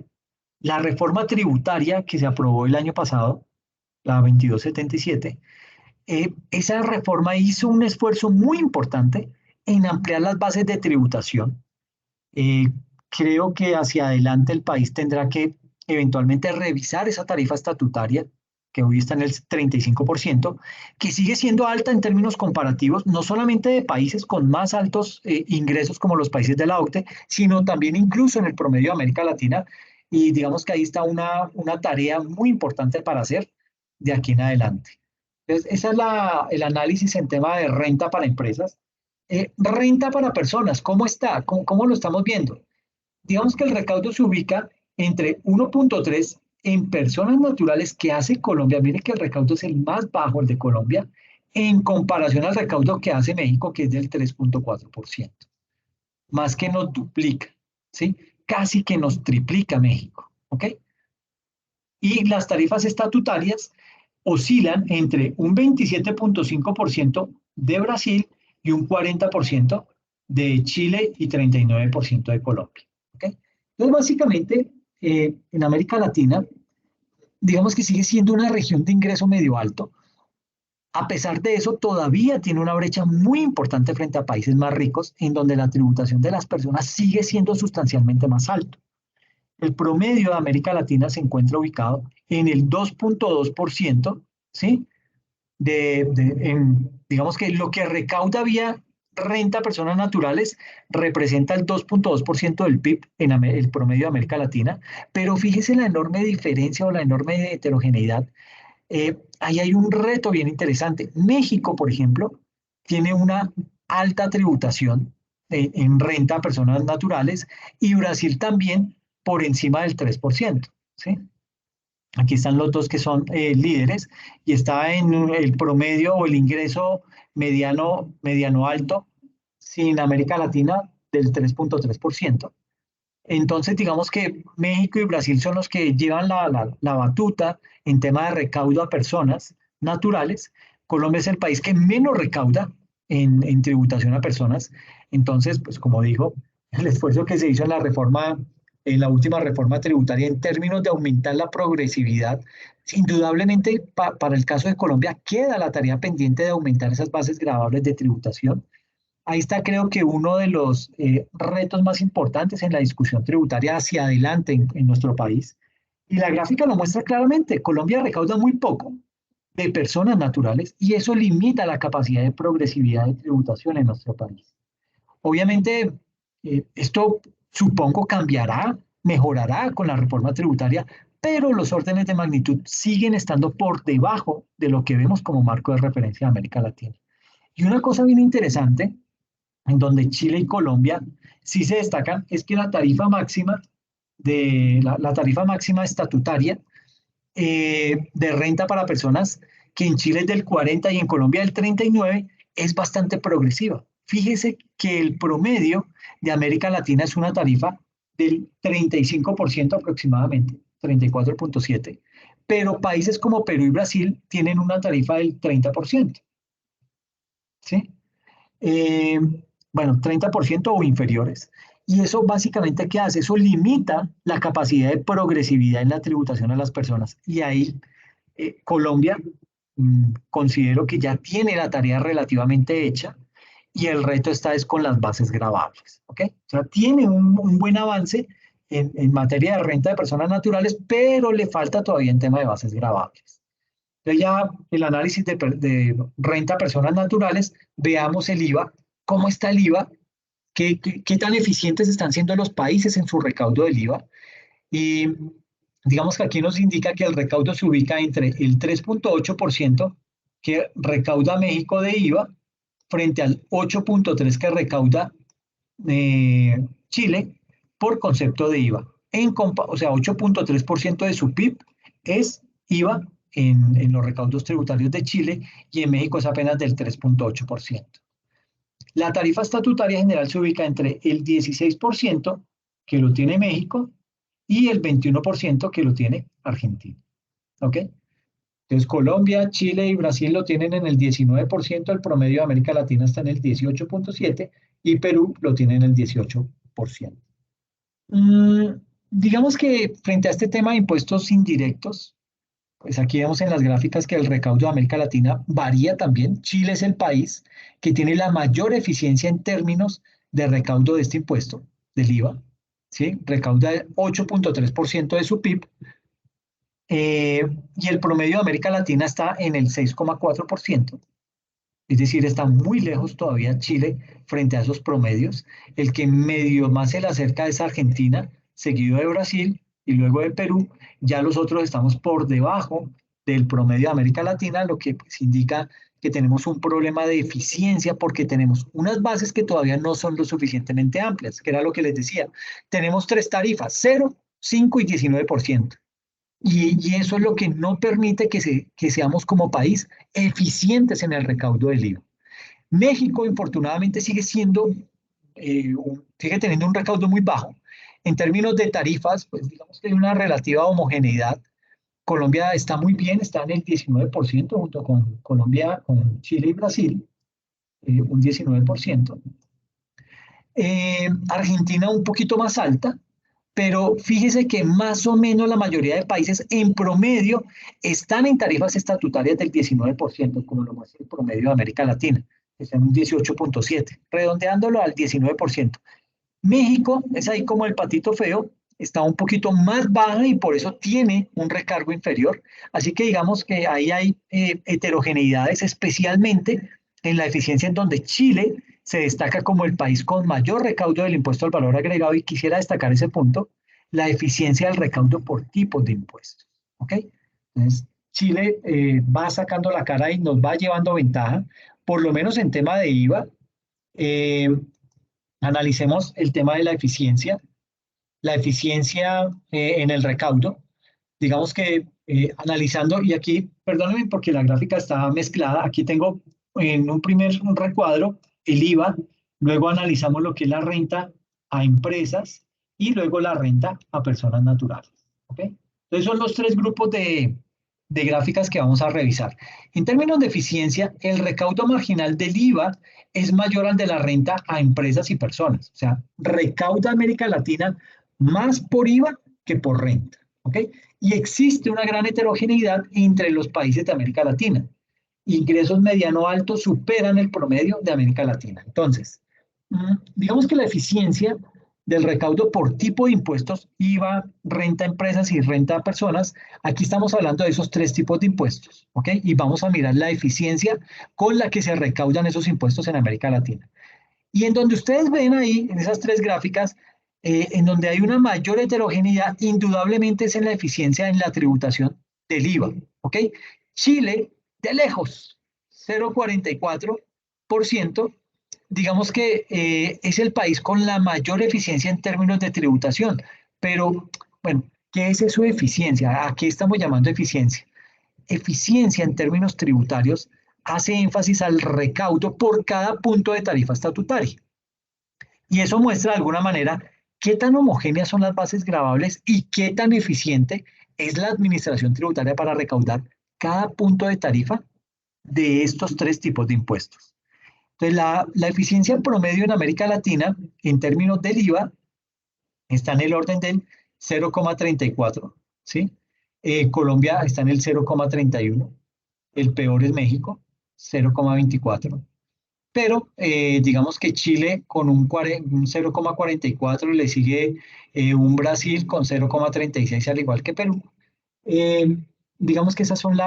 Speaker 1: la reforma tributaria que se aprobó el año pasado, la 2277, esa reforma hizo un esfuerzo muy importante en ampliar las bases de tributación. Eh, Creo que hacia adelante el país tendrá que eventualmente revisar esa tarifa estatutaria, que hoy está en el 35%, que sigue siendo alta en términos comparativos, no solamente de países con más altos ingresos como los países de la OCDE, sino también incluso en el promedio de América Latina. Y digamos que ahí está una tarea muy importante para hacer de aquí en adelante. Entonces, ese es el análisis en tema de renta para empresas. Renta para personas, ¿cómo está? ¿Cómo lo estamos viendo? Digamos que el recaudo se ubica entre 1,3 en personas naturales que hace Colombia. Mire que el recaudo es el más bajo, el de Colombia, en comparación al recaudo que hace México, que es del 3,4%. Más que nos duplica, ¿sí? Casi que nos triplica México, ¿ok? Y las tarifas estatutarias oscilan entre un 27,5% de Brasil y un 40% de Chile y 39% de Colombia. ¿Okay? Entonces, básicamente, en América Latina, digamos que sigue siendo una región de ingreso medio alto. A pesar de eso, todavía tiene una brecha muy importante frente a países más ricos, en donde la tributación de las personas sigue siendo sustancialmente más alto. El promedio de América Latina se encuentra ubicado en el 2,2%, ¿sí? Digamos que lo que recauda vía renta a personas naturales representa el 2,2% del PIB en el promedio de América Latina, pero fíjese la enorme diferencia o la enorme heterogeneidad. Ahí hay un reto bien interesante. México, por ejemplo, tiene una alta tributación en renta a personas naturales y Brasil también por encima del 3%, ¿sí? Aquí están los dos que son líderes y está en el promedio o el ingreso mediano alto sin América Latina del 3,3%. Entonces, digamos que México y Brasil son los que llevan la batuta en tema de recaudo a personas naturales. Colombia es el país que menos recauda en tributación a personas. Entonces, pues como dijo, el esfuerzo que se hizo en la última reforma tributaria en términos de aumentar la progresividad, indudablemente para el caso de Colombia queda la tarea pendiente de aumentar esas bases gravables de tributación. Ahí está, creo que uno de los retos más importantes en la discusión tributaria hacia adelante en nuestro país. Y la gráfica lo muestra claramente. Colombia recauda muy poco de personas naturales y eso limita la capacidad de progresividad de tributación en nuestro país. Obviamente, esto supongo cambiará, mejorará con la reforma tributaria, pero los órdenes de magnitud siguen estando por debajo de lo que vemos como marco de referencia de América Latina. Y una cosa bien interesante en donde Chile y Colombia sí se destacan, es que la tarifa máxima la tarifa máxima estatutaria de renta para personas, que en Chile es del 40 y en Colombia del 39, es bastante progresiva. Fíjese que el promedio de América Latina es una tarifa del 35% aproximadamente, 34,7%, pero países como Perú y Brasil tienen una tarifa del 30%, ¿sí? Eh, bueno, 30% o inferiores. Y eso básicamente, ¿qué hace? Eso limita la capacidad de progresividad en la tributación a las personas. Y ahí Colombia considero que ya tiene la tarea relativamente hecha y el reto está es con las bases gravables. ¿Ok? O sea, tiene un buen avance en materia de renta de personas naturales, pero le falta todavía en tema de bases gravables. Entonces ya el análisis de renta a personas naturales, veamos el IVA, cómo está el IVA, qué tan eficientes están siendo los países en su recaudo del IVA. Y digamos que aquí nos indica que el recaudo se ubica entre el 3,8% que recauda México de IVA frente al 8,3% que recauda Chile por concepto de IVA. O sea, 8,3% de su PIB es IVA en los recaudos tributarios de Chile y en México es apenas del 3,8%. La tarifa estatutaria general se ubica entre el 16% que lo tiene México y el 21% que lo tiene Argentina. ¿Ok? Entonces Colombia, Chile y Brasil lo tienen en el 19%, el promedio de América Latina está en el 18,7% y Perú lo tiene en el 18%. Digamos que frente a este tema de impuestos indirectos, pues aquí vemos en las gráficas que el recaudo de América Latina varía también. Chile es el país que tiene la mayor eficiencia en términos de recaudo de este impuesto, del IVA, ¿sí? Recauda el 8,3% de su PIB y el promedio de América Latina está en el 6,4%. Es decir, está muy lejos todavía Chile frente a esos promedios. El que medio más se le acerca es Argentina, seguido de Brasil y luego de Perú. Ya los otros estamos por debajo del promedio de América Latina, lo que pues, indica que tenemos un problema de eficiencia porque tenemos unas bases que todavía no son lo suficientemente amplias, que era lo que les decía. Tenemos tres tarifas, 0, 5 y 19%. Y eso es lo que no permite que seamos como país eficientes en el recaudo del IVA. México, infortunadamente, sigue teniendo un recaudo muy bajo. En términos de tarifas, pues digamos que hay una relativa homogeneidad. Colombia está muy bien, está en el 19% junto con Colombia, con Chile y Brasil, un 19%. Argentina un poquito más alta, pero fíjese que más o menos la mayoría de países en promedio están en tarifas estatutarias del 19%, como lo más el promedio de América Latina, está en un 18,7%, redondeándolo al 19%. México es ahí como el patito feo, está un poquito más baja y por eso tiene un recargo inferior. Así que digamos que ahí hay heterogeneidades, especialmente en la eficiencia en donde Chile se destaca como el país con mayor recaudo del impuesto al valor agregado y quisiera destacar ese punto, la eficiencia del recaudo por tipos de impuestos. ¿Ok? Entonces, Chile va sacando la cara y nos va llevando ventaja, por lo menos en tema de IVA. Eh, Analicemos el tema de la eficiencia en el recaudo. Digamos que analizando, y aquí, perdónenme porque la gráfica está mezclada, aquí tengo en un primer recuadro el IVA, luego analizamos lo que es la renta a empresas y luego la renta a personas naturales. ¿Ok? Entonces son los tres grupos de gráficas que vamos a revisar. En términos de eficiencia, el recaudo marginal del IVA es mayor al de la renta a empresas y personas. O sea, recauda América Latina más por IVA que por renta. ¿Ok? Y existe una gran heterogeneidad entre los países de América Latina. Ingresos mediano-altos superan el promedio de América Latina. Entonces, digamos que la eficiencia del recaudo por tipo de impuestos, IVA, renta a empresas y renta a personas, aquí estamos hablando de esos tres tipos de impuestos, ¿ok? Y vamos a mirar la eficiencia con la que se recaudan esos impuestos en América Latina. Y en donde ustedes ven ahí, en esas tres gráficas, en donde hay una mayor heterogeneidad, indudablemente es en la eficiencia en la tributación del IVA, ¿ok? Chile, de lejos, 0,44%, digamos que es el país con la mayor eficiencia en términos de tributación, pero bueno, ¿qué es eso de eficiencia? ¿A qué estamos llamando eficiencia? Eficiencia en términos tributarios hace énfasis al recaudo por cada punto de tarifa estatutaria. Y eso muestra de alguna manera qué tan homogéneas son las bases gravables y qué tan eficiente es la administración tributaria para recaudar cada punto de tarifa de estos tres tipos de impuestos. Entonces, la eficiencia promedio en América Latina, en términos del IVA, está en el orden del 0,34, ¿sí? Colombia está en el 0,31, el peor es México, 0,24. Pero digamos que Chile con un 0,44 le sigue un Brasil con 0,36 al igual que Perú. Eh, digamos que esas son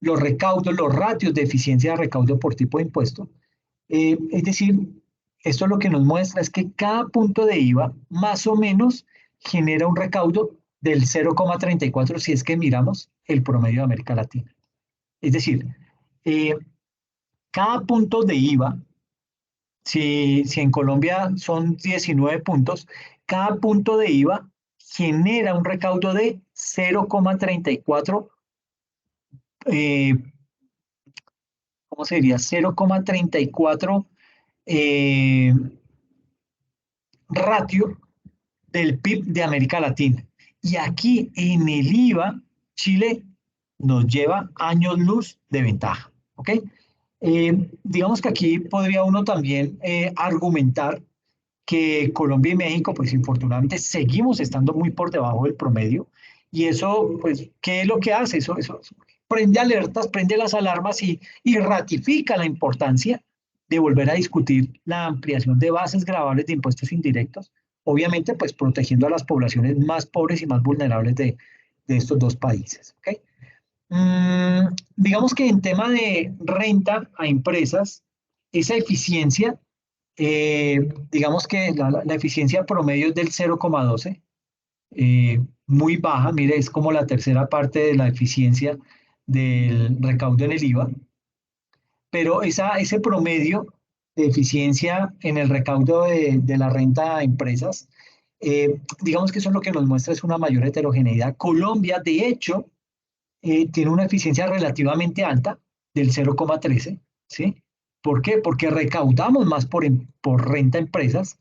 Speaker 1: los recaudos, los ratios de eficiencia de recaudo por tipo de impuesto. Es decir, esto lo que nos muestra es que cada punto de IVA más o menos genera un recaudo del 0,34 si es que miramos el promedio de América Latina. Es decir, eh, cada punto de IVA, si en Colombia son 19 puntos, cada punto de IVA genera un recaudo de 0,34, eh, ¿cómo se diría? 0,34 eh, ratio del PIB de América Latina. Y aquí en el IVA, Chile nos lleva años luz de ventaja. ¿Ok? Digamos que aquí podría uno también argumentar que Colombia y México, pues infortunadamente seguimos estando muy por debajo del promedio. Y eso, pues, ¿qué es lo que hace? Eso prende alertas, prende las alarmas y ratifica la importancia de volver a discutir la ampliación de bases gravables de impuestos indirectos, obviamente, pues protegiendo a las poblaciones más pobres y más vulnerables de estos dos países. ¿Okay? Digamos que en tema de renta a empresas, esa eficiencia, digamos que la eficiencia promedio es del 0,12, muy baja, mire, es como la tercera parte de la eficiencia del recaudo en el IVA, pero ese promedio de eficiencia en el recaudo de la renta a empresas, digamos que eso es lo que nos muestra es una mayor heterogeneidad. Colombia, de hecho, tiene una eficiencia relativamente alta del 0,13, ¿sí? ¿Por qué? Porque recaudamos más por renta a empresas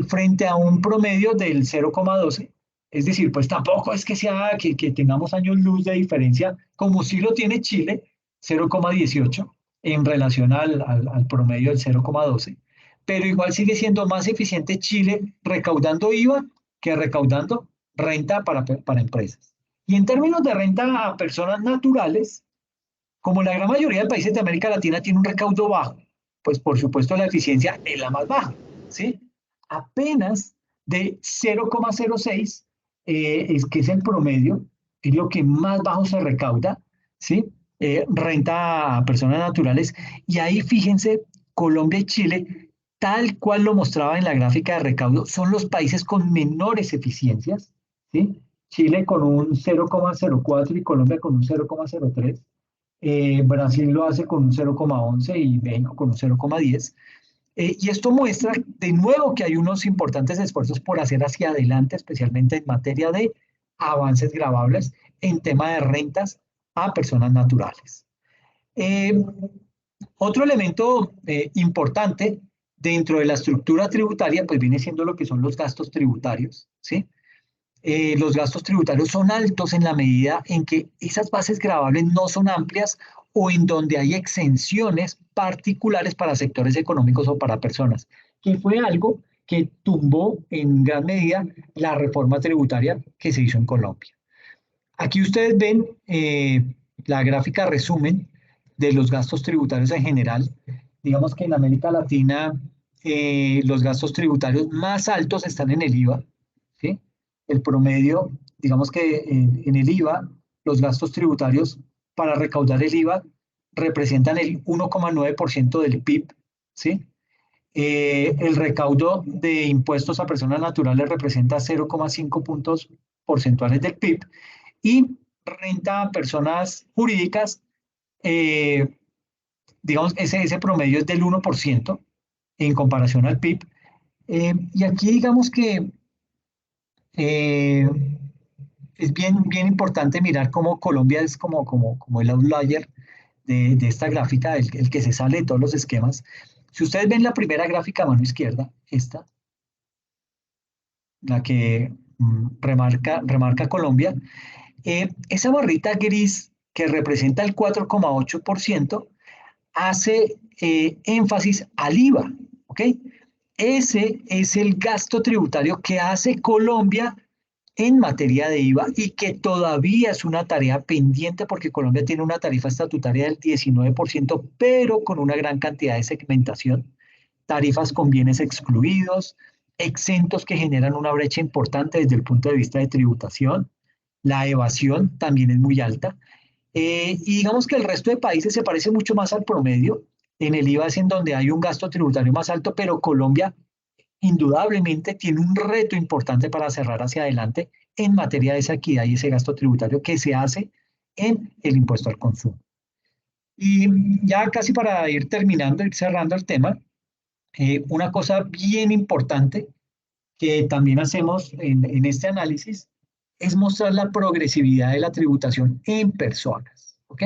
Speaker 1: frente a un promedio del 0,12. Es decir, pues tampoco es que sea que tengamos años luz de diferencia, como sí lo tiene Chile, 0,18 en relación al promedio del 0,12, pero igual sigue siendo más eficiente Chile recaudando IVA que recaudando renta para empresas. Y en términos de renta a personas naturales, como la gran mayoría de países de América Latina tiene un recaudo bajo, pues por supuesto la eficiencia es la más baja, ¿sí? Apenas de 0,06 es que es el promedio, es lo que más bajo se recauda, ¿sí? Renta a personas naturales. Y ahí fíjense, Colombia y Chile, tal cual lo mostraba en la gráfica de recaudo, son los países con menores eficiencias, ¿sí? Chile con un 0,04 y Colombia con un 0,03. Brasil lo hace con un 0,11 y México con un 0,10. Y esto muestra de nuevo que hay unos importantes esfuerzos por hacer hacia adelante, especialmente en materia de avances grabables en tema de rentas a personas naturales. Eh, Otro elemento importante dentro de la estructura tributaria, pues viene siendo lo que son los gastos tributarios, ¿sí? Los gastos tributarios son altos en la medida en que esas bases gravables no son amplias o en donde hay exenciones particulares para sectores económicos o para personas, que fue algo que tumbó en gran medida la reforma tributaria que se hizo en Colombia. Aquí ustedes ven la gráfica resumen de los gastos tributarios en general. Digamos que en América Latina los gastos tributarios más altos están en el IVA, ¿sí? El promedio, digamos que en el IVA, los gastos tributarios para recaudar el IVA representan el 1,9% del PIB, ¿sí? El recaudo de impuestos a personas naturales representa 0,5 puntos porcentuales del PIB y renta a personas jurídicas digamos, ese promedio es del 1% en comparación al PIB. Y aquí digamos que eh, es bien importante mirar cómo Colombia es como el outlier de esta gráfica, el que se sale de todos los esquemas. Si ustedes ven la primera gráfica a mano izquierda, esta, la que remarca Colombia, esa barrita gris que representa el 4,8% hace énfasis al IVA, ¿ok? Ese es el gasto tributario que hace Colombia en materia de IVA y que todavía es una tarea pendiente porque Colombia tiene una tarifa estatutaria del 19%, pero con una gran cantidad de segmentación, tarifas con bienes excluidos, exentos que generan una brecha importante desde el punto de vista de tributación. La evasión también es muy alta. Y digamos que el resto de países se parece mucho más al promedio. En el IVA es en donde hay un gasto tributario más alto, pero Colombia indudablemente tiene un reto importante para cerrar hacia adelante en materia de esa equidad y ese gasto tributario que se hace en el impuesto al consumo. Y ya casi para ir terminando, ir cerrando el tema, una cosa bien importante que también hacemos en este análisis es mostrar la progresividad de la tributación en personas. ¿Ok?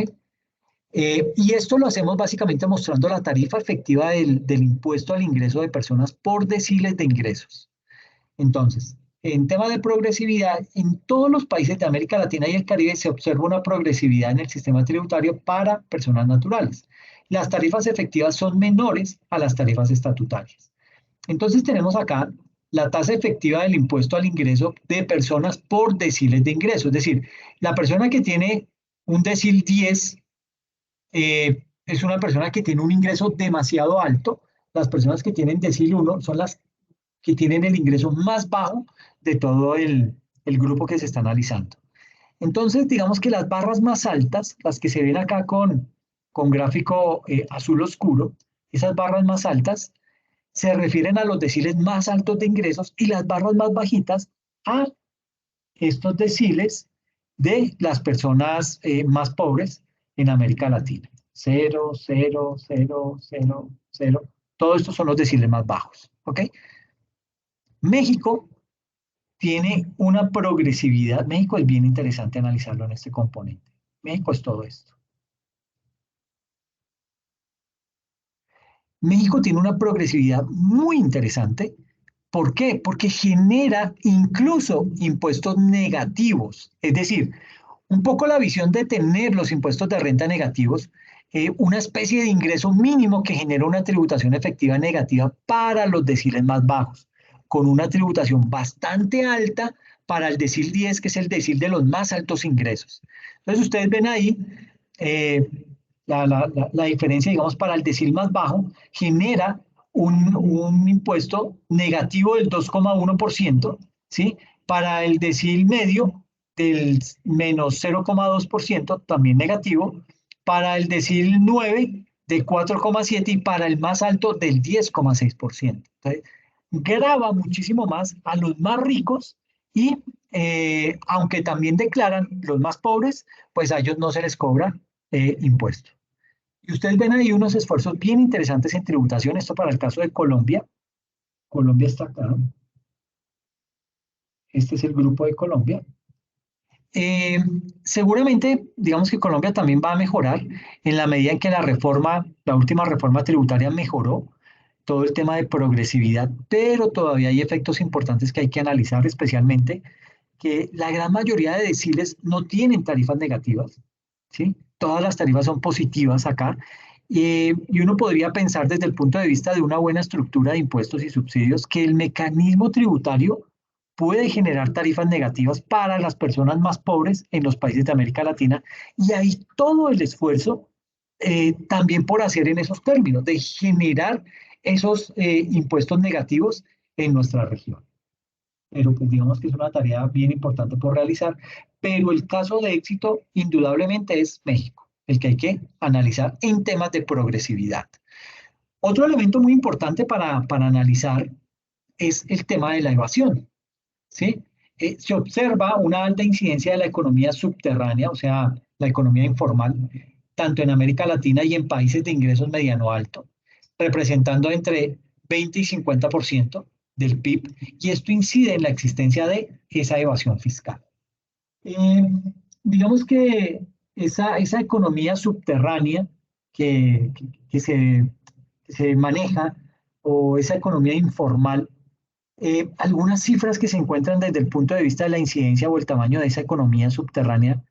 Speaker 1: Y esto lo hacemos básicamente mostrando la tarifa efectiva del impuesto al ingreso de personas por deciles de ingresos. Entonces, en tema de progresividad, en todos los países de América Latina y el Caribe se observa una progresividad en el sistema tributario para personas naturales. Las tarifas efectivas son menores a las tarifas estatutarias. Entonces tenemos acá la tasa efectiva del impuesto al ingreso de personas por deciles de ingreso. Es decir, la persona que tiene un decil 10 es una persona que tiene un ingreso demasiado alto. Las personas que tienen decil 1 son las que tienen el ingreso más bajo de todo el grupo que se está analizando. Entonces, digamos que las barras más altas, las que se ven acá con gráfico azul oscuro, esas barras más altas se refieren a los deciles más altos de ingresos y las barras más bajitas a estos deciles de las personas más pobres en América Latina. 0, 0, 0, 0, 0. Todos estos son los deciles más bajos. ¿Ok? México tiene una progresividad. México es bien interesante analizarlo en este componente. México es todo esto. México tiene una progresividad muy interesante. ¿Por qué? Porque genera incluso impuestos negativos. Es decir, un poco la visión de tener los impuestos de renta negativos, una especie de ingreso mínimo que genera una tributación efectiva negativa para los deciles más bajos, con una tributación bastante alta para el decil 10, que es el decil de los más altos ingresos. Entonces ustedes ven ahí eh, la diferencia, digamos, para el decil más bajo, genera un impuesto negativo del 2,1%, ¿sí? Para el decil medio, del menos 0,2%, también negativo, para el decil 9, del 4,7% y para el más alto del 10,6%. Entonces, grava muchísimo más a los más ricos y aunque también declaran los más pobres, pues a ellos no se les cobra impuesto. Y ustedes ven ahí unos esfuerzos bien interesantes en tributación, esto para el caso de Colombia. Colombia está acá, este es el grupo de Colombia. Eh, Seguramente, digamos que Colombia también va a mejorar en la medida en que la última reforma tributaria mejoró todo el tema de progresividad, pero todavía hay efectos importantes que hay que analizar, especialmente que la gran mayoría de deciles no tienen tarifas negativas, ¿sí? Todas las tarifas son positivas acá. Y uno podría pensar desde el punto de vista de una buena estructura de impuestos y subsidios que el mecanismo tributario puede generar tarifas negativas para las personas más pobres en los países de América Latina y hay todo el esfuerzo también por hacer en esos términos, de generar esos impuestos negativos en nuestra región. Pero pues digamos que es una tarea bien importante por realizar, pero el caso de éxito indudablemente es México, el que hay que analizar en temas de progresividad. Otro elemento muy importante para analizar es el tema de la evasión. ¿Sí? Se observa una alta incidencia de la economía subterránea, o sea, la economía informal, tanto en América Latina y en países de ingresos mediano alto, representando entre 20 y 50% del PIB, y esto incide en la existencia de esa evasión fiscal. Eh, digamos que esa economía subterránea que, que se maneja, o esa economía informal, algunas cifras que se encuentran desde el punto de vista de la incidencia o el tamaño de esa economía subterránea,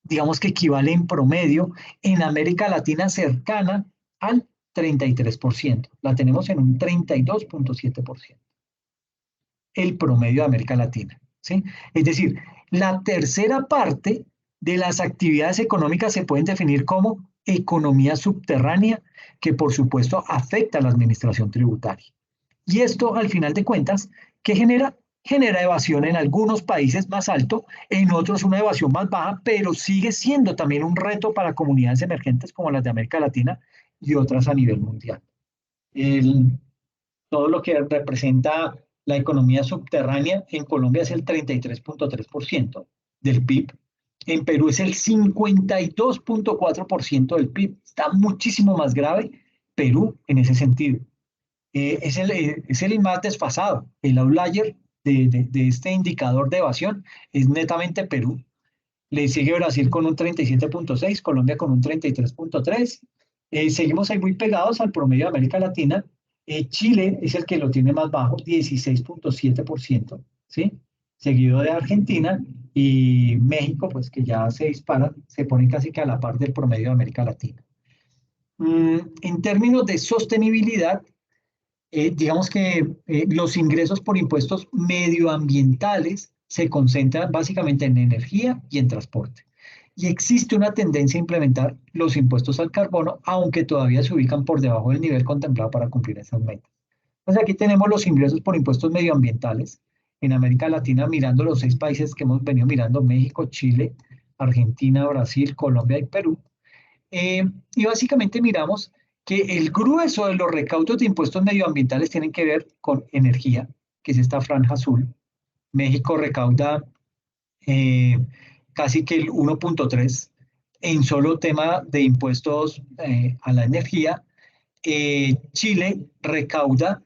Speaker 1: digamos que equivale en promedio en América Latina cercana al 33%. La tenemos en un 32,7%, el promedio de América Latina, ¿sí? Es decir, la tercera parte de las actividades económicas se pueden definir como economía subterránea, que por supuesto afecta a la administración tributaria. Y esto, al final de cuentas, ¿qué genera? Genera evasión en algunos países más alto, en otros una evasión más baja, pero sigue siendo también un reto para comunidades emergentes como las de América Latina y otras a nivel mundial. El, todo lo que representa la economía subterránea en Colombia es el 33,3% del PIB. En Perú es el 52,4% del PIB. Está muchísimo más grave Perú en ese sentido. Es el más desfasado. El outlier de este indicador de evasión es netamente Perú. Le sigue Brasil con un 37,6, Colombia con un 33,3. Seguimos ahí muy pegados al promedio de América Latina. Chile es el que lo tiene más bajo, 16,7%, ¿sí? Seguido de Argentina, y México, pues que ya se dispara, se pone casi que a la par del promedio de América Latina. En términos de sostenibilidad, digamos que los ingresos por impuestos medioambientales se concentran básicamente en energía y en transporte. Y existe una tendencia a implementar los impuestos al carbono, aunque todavía se ubican por debajo del nivel contemplado para cumplir esas metas. Pues aquí tenemos los ingresos por impuestos medioambientales en América Latina, mirando los 6 países que hemos venido mirando: México, Chile, Argentina, Brasil, Colombia y Perú. Y básicamente miramos que el grueso de los recaudos de impuestos medioambientales tienen que ver con energía, que es esta franja azul. México recauda eh, casi que el 1,3 en solo tema de impuestos a la energía. Chile recauda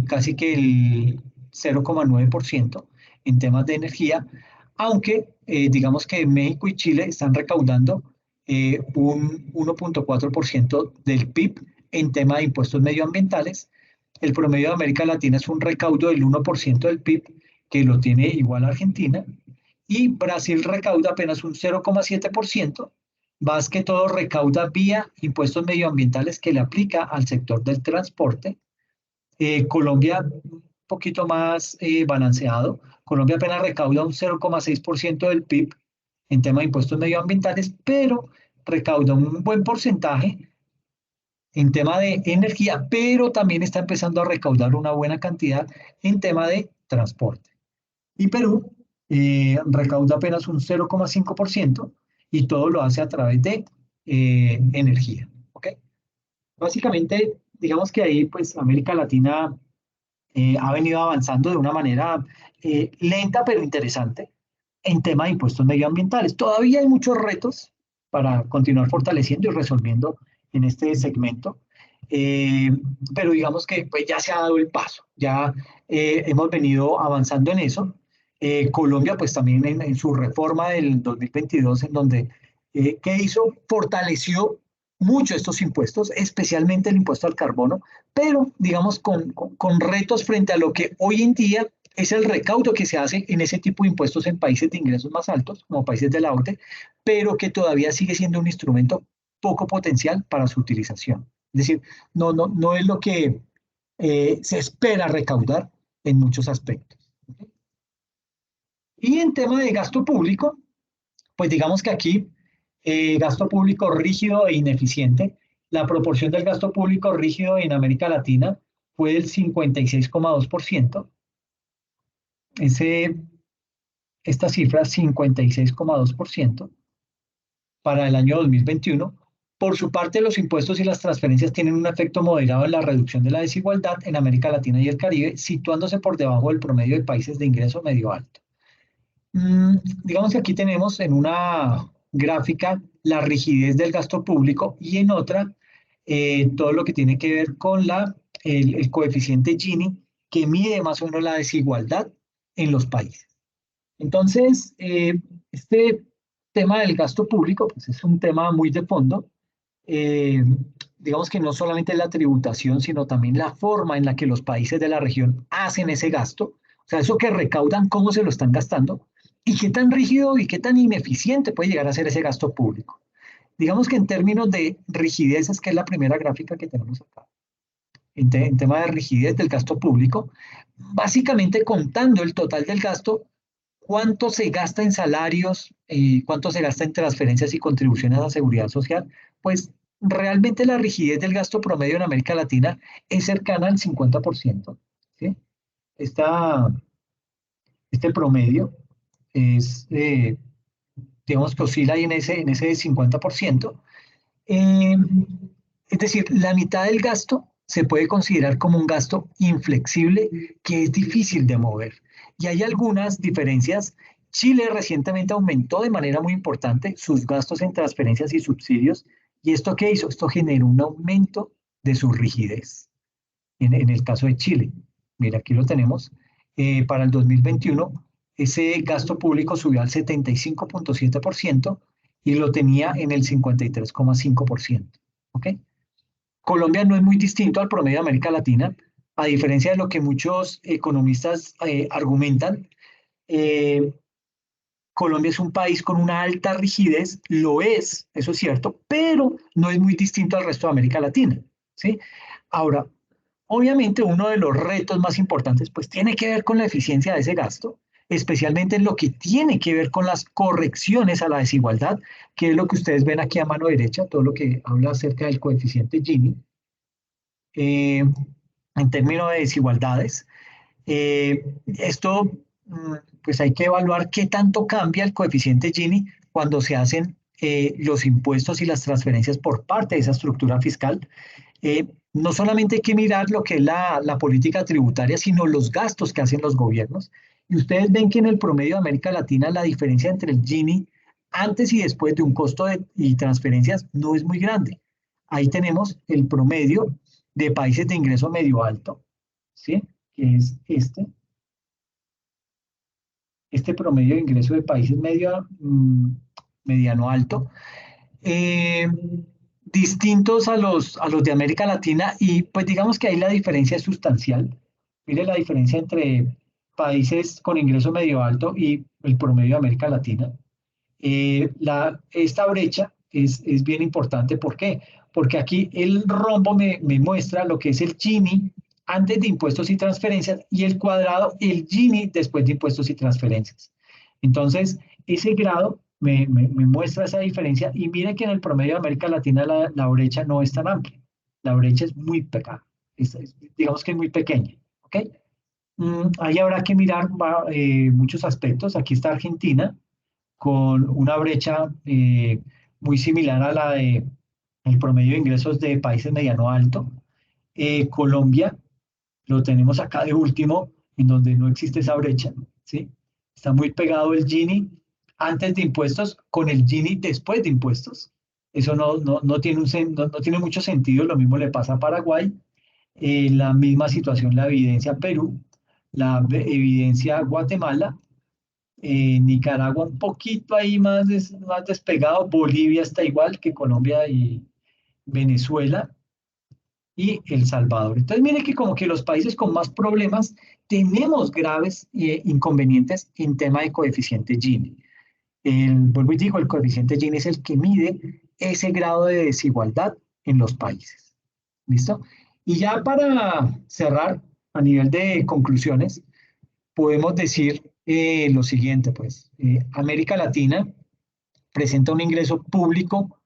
Speaker 1: casi que el 0,9% en temas de energía, aunque digamos que México y Chile están recaudando un 1,4% del PIB en tema de impuestos medioambientales. El promedio de América Latina es un recaudo del 1% del PIB, que lo tiene igual Argentina, y Brasil recauda apenas un 0,7%, más que todo recauda vía impuestos medioambientales que le aplica al sector del transporte. Colombia un poquito más balanceado. Colombia apenas recauda un 0,6% del PIB en tema de impuestos medioambientales, pero recauda un buen porcentaje en tema de energía, pero también está empezando a recaudar una buena cantidad en tema de transporte. Y Perú recauda apenas un 0,5%, y todo lo hace a través de energía. ¿Ok? Básicamente, digamos que ahí pues América Latina ha venido avanzando de una manera lenta pero interesante en tema de impuestos medioambientales. Todavía hay muchos retos para continuar fortaleciendo y resolviendo en este segmento, eh, pero digamos que pues, ya se ha dado el paso, ya hemos venido avanzando en eso. Colombia pues también en su reforma del 2022, en donde, ¿qué hizo? Fortaleció mucho estos impuestos, especialmente el impuesto al carbono, pero digamos con retos frente a lo que hoy en día es el recaudo que se hace en ese tipo de impuestos en países de ingresos más altos, como países de la OCDE, pero que todavía sigue siendo un instrumento poco potencial para su utilización. Es decir, no es lo que se espera recaudar en muchos aspectos. Y en tema de gasto público, pues digamos que aquí, gasto público rígido e ineficiente, la proporción del gasto público rígido en América Latina fue del 56,2%. Ese, esta cifra, 56,2% para el año 2021. Por su parte, los impuestos y las transferencias tienen un efecto moderado en la reducción de la desigualdad en América Latina y el Caribe, situándose por debajo del promedio de países de ingreso medio alto. Digamos que aquí tenemos en una gráfica la rigidez del gasto público y en otra, todo lo que tiene que ver con el coeficiente Gini, que mide más o menos la desigualdad en los países. Entonces, este tema del gasto público pues es un tema muy de fondo. Eh, digamos que no solamente la tributación, sino también la forma en la que los países de la región hacen ese gasto, o sea, eso que recaudan, cómo se lo están gastando, y qué tan rígido y qué tan ineficiente puede llegar a ser ese gasto público. Digamos que en términos de rigidez, es que es la primera gráfica que tenemos acá, en tema de rigidez del gasto público, básicamente contando el total del gasto, cuánto se gasta en salarios, cuánto se gasta en transferencias y contribuciones a la seguridad social, pues realmente la rigidez del gasto promedio en América Latina es cercana al 50%. ¿Sí? Esta, este promedio es, digamos que oscila ahí en ese 50%. Eh, es decir, la mitad del gasto se puede considerar como un gasto inflexible que es difícil de mover. Y hay algunas diferencias. Chile recientemente aumentó de manera muy importante sus gastos en transferencias y subsidios. ¿Y esto qué hizo? Esto generó un aumento de su rigidez. En el caso de Chile, mira, aquí lo tenemos. Para el 2021, ese gasto público subió al 75,7% y lo tenía en el 53,5%. ¿Ok? Colombia no es muy distinto al promedio de América Latina, a diferencia de lo que muchos economistas argumentan. eh, Colombia es un país con una alta rigidez, lo es, eso es cierto, pero no es muy distinto al resto de América Latina. ¿Sí? Ahora, obviamente uno de los retos más importantes pues tiene que ver con la eficiencia de ese gasto, especialmente en lo que tiene que ver con las correcciones a la desigualdad, que es lo que ustedes ven aquí a mano derecha, todo lo que habla acerca del coeficiente Gini. Eh, en términos de desigualdades, esto, pues hay que evaluar qué tanto cambia el coeficiente Gini cuando se hacen los impuestos y las transferencias por parte de esa estructura fiscal. No solamente hay que mirar lo que es la política tributaria, sino los gastos que hacen los gobiernos. Y ustedes ven que en el promedio de América Latina la diferencia entre el Gini antes y después de un costo y transferencias no es muy grande. Ahí tenemos el promedio de países de ingreso medio alto, ¿sí? Que es este promedio de ingreso de países mediano alto, eh, distintos a los de América Latina y pues digamos que ahí la diferencia es sustancial. Mire la diferencia entre países con ingreso medio alto y el promedio de América Latina. Esta brecha es bien importante. ¿Por qué? Porque aquí el rombo me muestra lo que es el Gini antes de impuestos y transferencias y el cuadrado, el Gini después de impuestos y transferencias. Entonces, ese grado me muestra esa diferencia y mire que en el promedio de América Latina la brecha no es tan amplia. La brecha es muy pequeña, digamos que es muy pequeña. ¿Ok? Ahí habrá que mirar muchos aspectos. Aquí está Argentina con una brecha muy similar a la de el promedio de ingresos de países mediano alto. Colombia lo tenemos acá de último, en donde no existe esa brecha, ¿sí? Está muy pegado el Gini antes de impuestos con el Gini después de impuestos. Eso no tiene no tiene mucho sentido. Lo mismo le pasa a Paraguay. La misma situación la evidencia Perú, la evidencia Guatemala, Nicaragua un poquito ahí más despegado, Bolivia está igual que Colombia y Venezuela y El Salvador. Entonces, mire que como que los países con más problemas tenemos graves inconvenientes en tema de coeficiente Gini. Vuelvo y digo, el coeficiente Gini es el que mide ese grado de desigualdad en los países. ¿Listo? Y ya para cerrar, a nivel de conclusiones, podemos decir lo siguiente, pues, América Latina presenta un ingreso público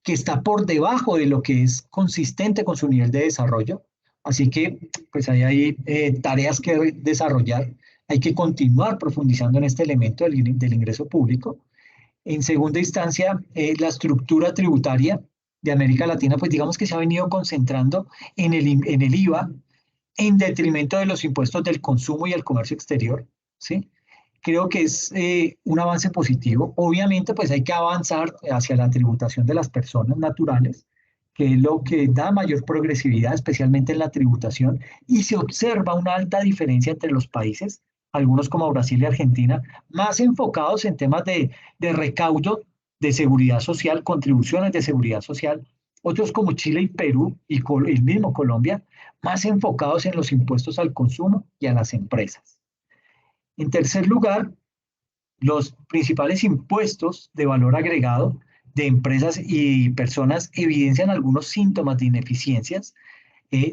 Speaker 1: que está por debajo de lo que es consistente con su nivel de desarrollo, así que pues ahí hay tareas que desarrollar, hay que continuar profundizando en este elemento del ingreso público. En segunda instancia, la estructura tributaria de América Latina, pues digamos que se ha venido concentrando en el IVA en detrimento de los impuestos del consumo y el comercio exterior, ¿sí? creo que es un avance positivo. Obviamente, pues hay que avanzar hacia la tributación de las personas naturales, que es lo que da mayor progresividad, especialmente en la tributación, y se observa una alta diferencia entre los países, algunos como Brasil y Argentina, más enfocados en temas de recaudo de seguridad social, contribuciones de seguridad social, otros como Chile y Perú y el mismo Colombia, más enfocados en los impuestos al consumo y a las empresas. En tercer lugar, los principales impuestos de valor agregado de empresas y personas evidencian algunos síntomas de ineficiencias,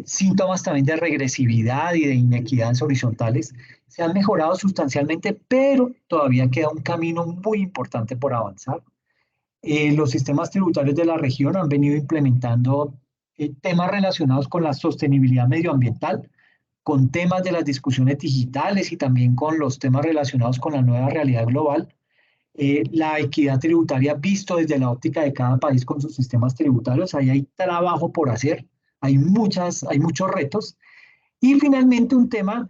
Speaker 1: síntomas también de regresividad y de inequidades horizontales. Se han mejorado sustancialmente, pero todavía queda un camino muy importante por avanzar. Los sistemas tributarios de la región han venido implementando temas relacionados con la sostenibilidad medioambiental, con temas de las discusiones digitales y también con los temas relacionados con la nueva realidad global. La equidad tributaria visto desde la óptica de cada país con sus sistemas tributarios. Ahí hay trabajo por hacer, hay muchos retos. Y finalmente un tema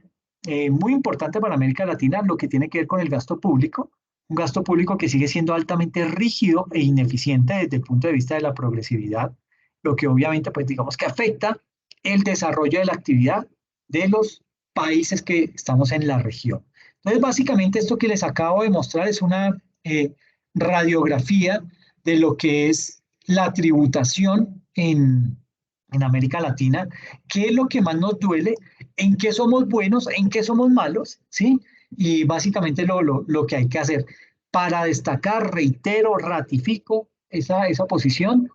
Speaker 1: muy importante para América Latina, lo que tiene que ver con el gasto público, un gasto público que sigue siendo altamente rígido e ineficiente desde el punto de vista de la progresividad, lo que obviamente pues digamos que afecta el desarrollo de la actividad de los países que estamos en la región. Entonces básicamente esto que les acabo de mostrar es una radiografía de lo que es la tributación en América Latina, qué es lo que más nos duele, en qué somos buenos, en qué somos malos, ¿sí? Y básicamente lo que hay que hacer. Para destacar, reitero, ratifico esa posición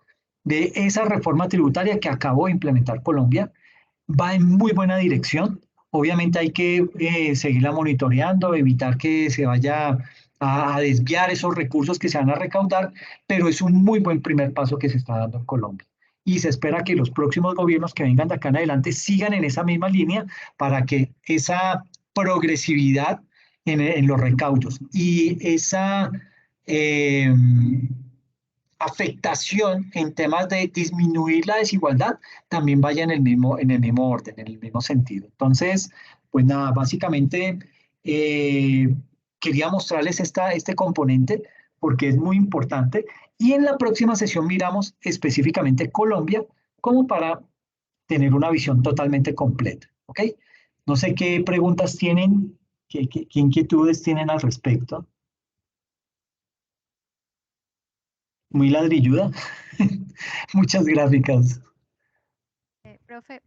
Speaker 1: de esa reforma tributaria que acabó de implementar Colombia. Va en muy buena dirección. Obviamente hay que seguirla monitoreando, evitar que se vaya a desviar esos recursos que se van a recaudar, pero es un muy buen primer paso que se está dando en Colombia y se espera que los próximos gobiernos que vengan de acá en adelante sigan en esa misma línea para que esa progresividad en los recaudos y esa eh, afectación en temas de disminuir la desigualdad también vaya en el mismo orden, en el mismo sentido. Entonces, pues nada, básicamente eh, quería mostrarles este componente porque es muy importante y en la próxima sesión miramos específicamente Colombia como para tener una visión totalmente completa. ¿Ok? No sé qué preguntas tienen, qué inquietudes tienen al respecto. Muy ladrilluda. Muchas gráficas.
Speaker 3: Profe,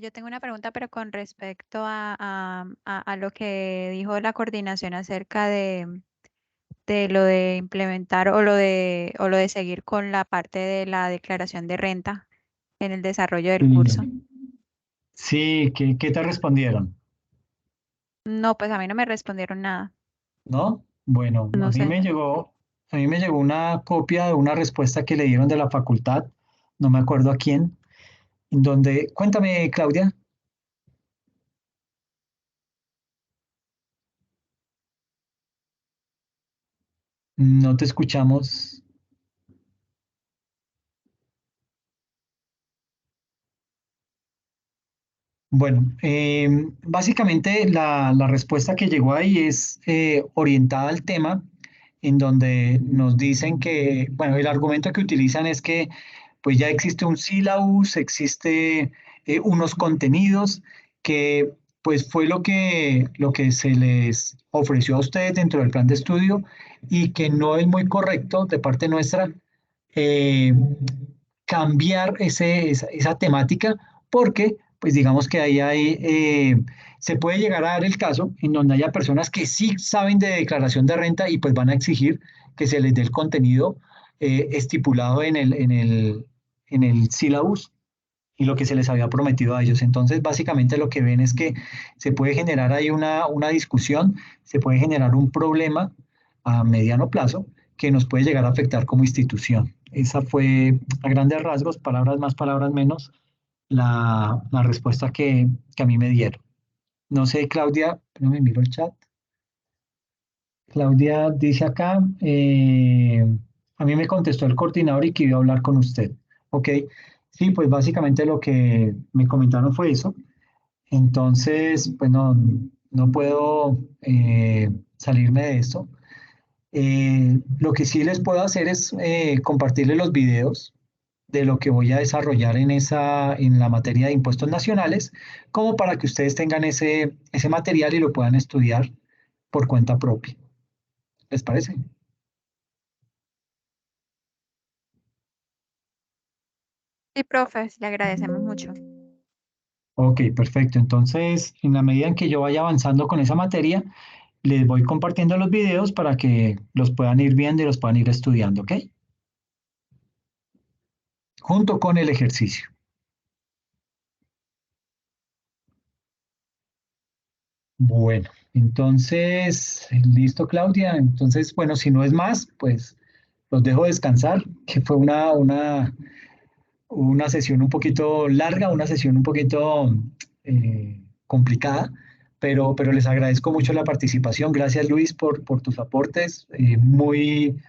Speaker 3: yo tengo una pregunta, pero con respecto a lo que dijo la coordinación acerca de lo de implementar o lo de seguir con la parte de la declaración de renta en el desarrollo del curso.
Speaker 1: Sí, sí, ¿qué te respondieron?
Speaker 3: No, pues a mí no me respondieron nada.
Speaker 1: ¿No? Bueno,
Speaker 3: No sé.
Speaker 1: a mí me llegó una copia de una respuesta que le dieron de la facultad, no me acuerdo a quién, en donde, cuéntame, Claudia, no te escuchamos. Bueno, básicamente la respuesta que llegó ahí es orientada al tema, en donde nos dicen que, bueno, el argumento que utilizan es que pues ya existe un sílabus, existe unos contenidos que pues fue lo que se les ofreció a ustedes dentro del plan de estudio y que no es muy correcto de parte nuestra eh, cambiar esa temática porque pues digamos que ahí se puede llegar a dar el caso en donde haya personas que sí saben de declaración de renta y pues van a exigir que se les dé el contenido estipulado en el sílabus y lo que se les había prometido a ellos. Entonces, básicamente lo que ven es que se puede generar ahí una discusión, se puede generar un problema a mediano plazo que nos puede llegar a afectar como institución. Esa fue, a grandes rasgos, palabras más, palabras menos, la respuesta que a mí me dieron. No sé, Claudia, no me miro el chat. Claudia dice acá, a mí me contestó el coordinador y que iba a hablar con usted. Ok, sí, pues básicamente lo que me comentaron fue eso. Entonces, pues no puedo salirme de esto. Lo que sí les puedo hacer es compartirles los videos de lo que voy a desarrollar en la materia de impuestos nacionales, como para que ustedes tengan ese material y lo puedan estudiar por cuenta propia. ¿Les parece?
Speaker 3: Sí, profe, le agradecemos mucho.
Speaker 1: Ok, perfecto. Entonces, en la medida en que yo vaya avanzando con esa materia, les voy compartiendo los videos para que los puedan ir viendo y los puedan ir estudiando, ¿ok? Junto con el ejercicio. Bueno, entonces, listo, Claudia. Entonces, bueno, si no es más, pues los dejo descansar, que fue una sesión un poquito larga, una sesión un poquito complicada, pero les agradezco mucho la participación. Gracias, Luis, por tus aportes, muy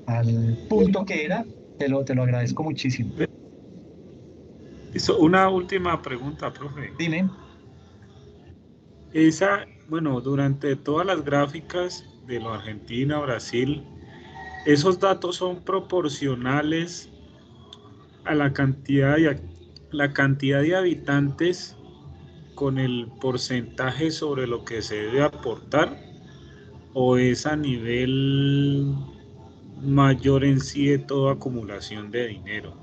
Speaker 1: al punto que era. Te lo agradezco muchísimo.
Speaker 2: Una última pregunta, profe.
Speaker 1: Dime.
Speaker 2: Bueno, durante todas las gráficas de lo Argentina, Brasil, ¿esos datos son proporcionales a la cantidad de habitantes con el porcentaje sobre lo que se debe aportar? ¿O es a nivel mayor en sí de toda acumulación de dinero?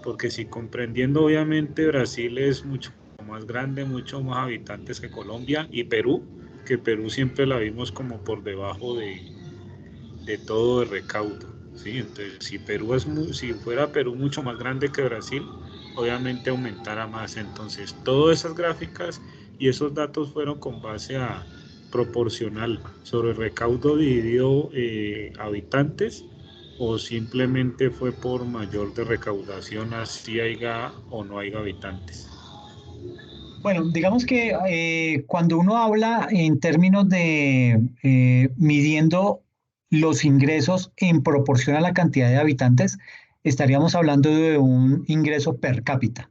Speaker 2: Porque si comprendiendo, obviamente Brasil es mucho más grande, mucho más habitantes que Colombia y Perú, que Perú siempre la vimos como por debajo de todo el recaudo, ¿sí? Entonces, si fuera Perú mucho más grande que Brasil, obviamente aumentara más. Entonces, todas esas gráficas y esos datos fueron con base a proporcional sobre el recaudo dividido habitantes, o simplemente fue por mayor de recaudación, así haya o no haya habitantes.
Speaker 1: Bueno, digamos que cuando uno habla en términos de midiendo los ingresos en proporción a la cantidad de habitantes, estaríamos hablando de un ingreso per cápita.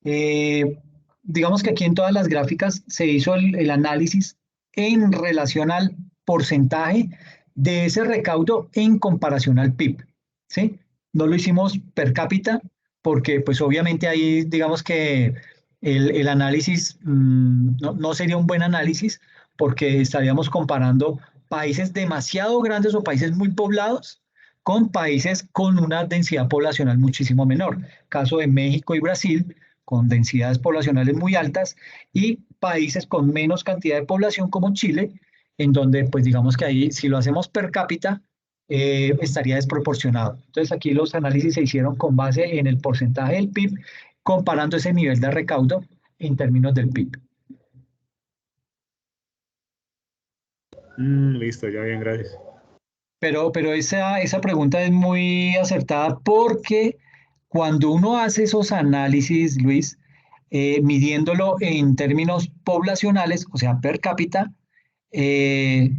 Speaker 1: Eh, digamos que aquí en todas las gráficas se hizo el análisis en relación al porcentaje de ese recaudo en comparación al PIB, ¿sí? No lo hicimos per cápita porque pues obviamente ahí digamos que el análisis no sería un buen análisis porque estaríamos comparando países demasiado grandes o países muy poblados con países con una densidad poblacional muchísimo menor. Caso de México y Brasil, con densidades poblacionales muy altas, y países con menos cantidad de población como Chile, en donde pues digamos que ahí si lo hacemos per cápita estaría desproporcionado. Entonces aquí los análisis se hicieron con base en el porcentaje del PIB, comparando ese nivel de recaudo en términos del PIB.
Speaker 2: Listo, ya bien, gracias.
Speaker 1: Pero esa pregunta es muy acertada porque cuando uno hace esos análisis, Luis, midiéndolo en términos poblacionales, o sea, per cápita, eh,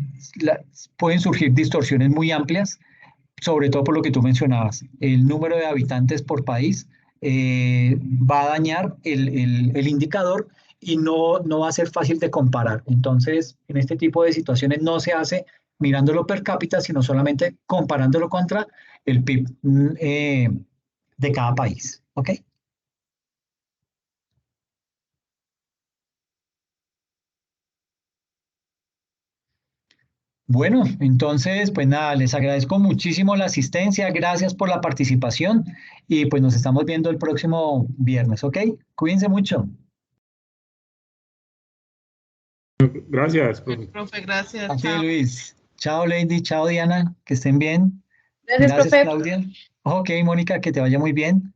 Speaker 1: pueden surgir distorsiones muy amplias, sobre todo por lo que tú mencionabas. El número de habitantes por país va a dañar el indicador y no va a ser fácil de comparar. Entonces, en este tipo de situaciones no se hace mirándolo per cápita, sino solamente comparándolo contra el PIB de cada país. ¿Ok? Bueno, entonces, pues nada, les agradezco muchísimo la asistencia, gracias por la participación y pues nos estamos viendo el próximo viernes, ¿ok? Cuídense mucho.
Speaker 2: Gracias, profe.
Speaker 4: Profe, gracias.
Speaker 1: Aquí,
Speaker 4: Chao.
Speaker 1: Luis. Chao, Lady. Chao, Diana. Que estén bien.
Speaker 4: Gracias,
Speaker 1: Gracias,
Speaker 4: profe.
Speaker 1: Claudia. Ok, Mónica, que te vaya muy bien.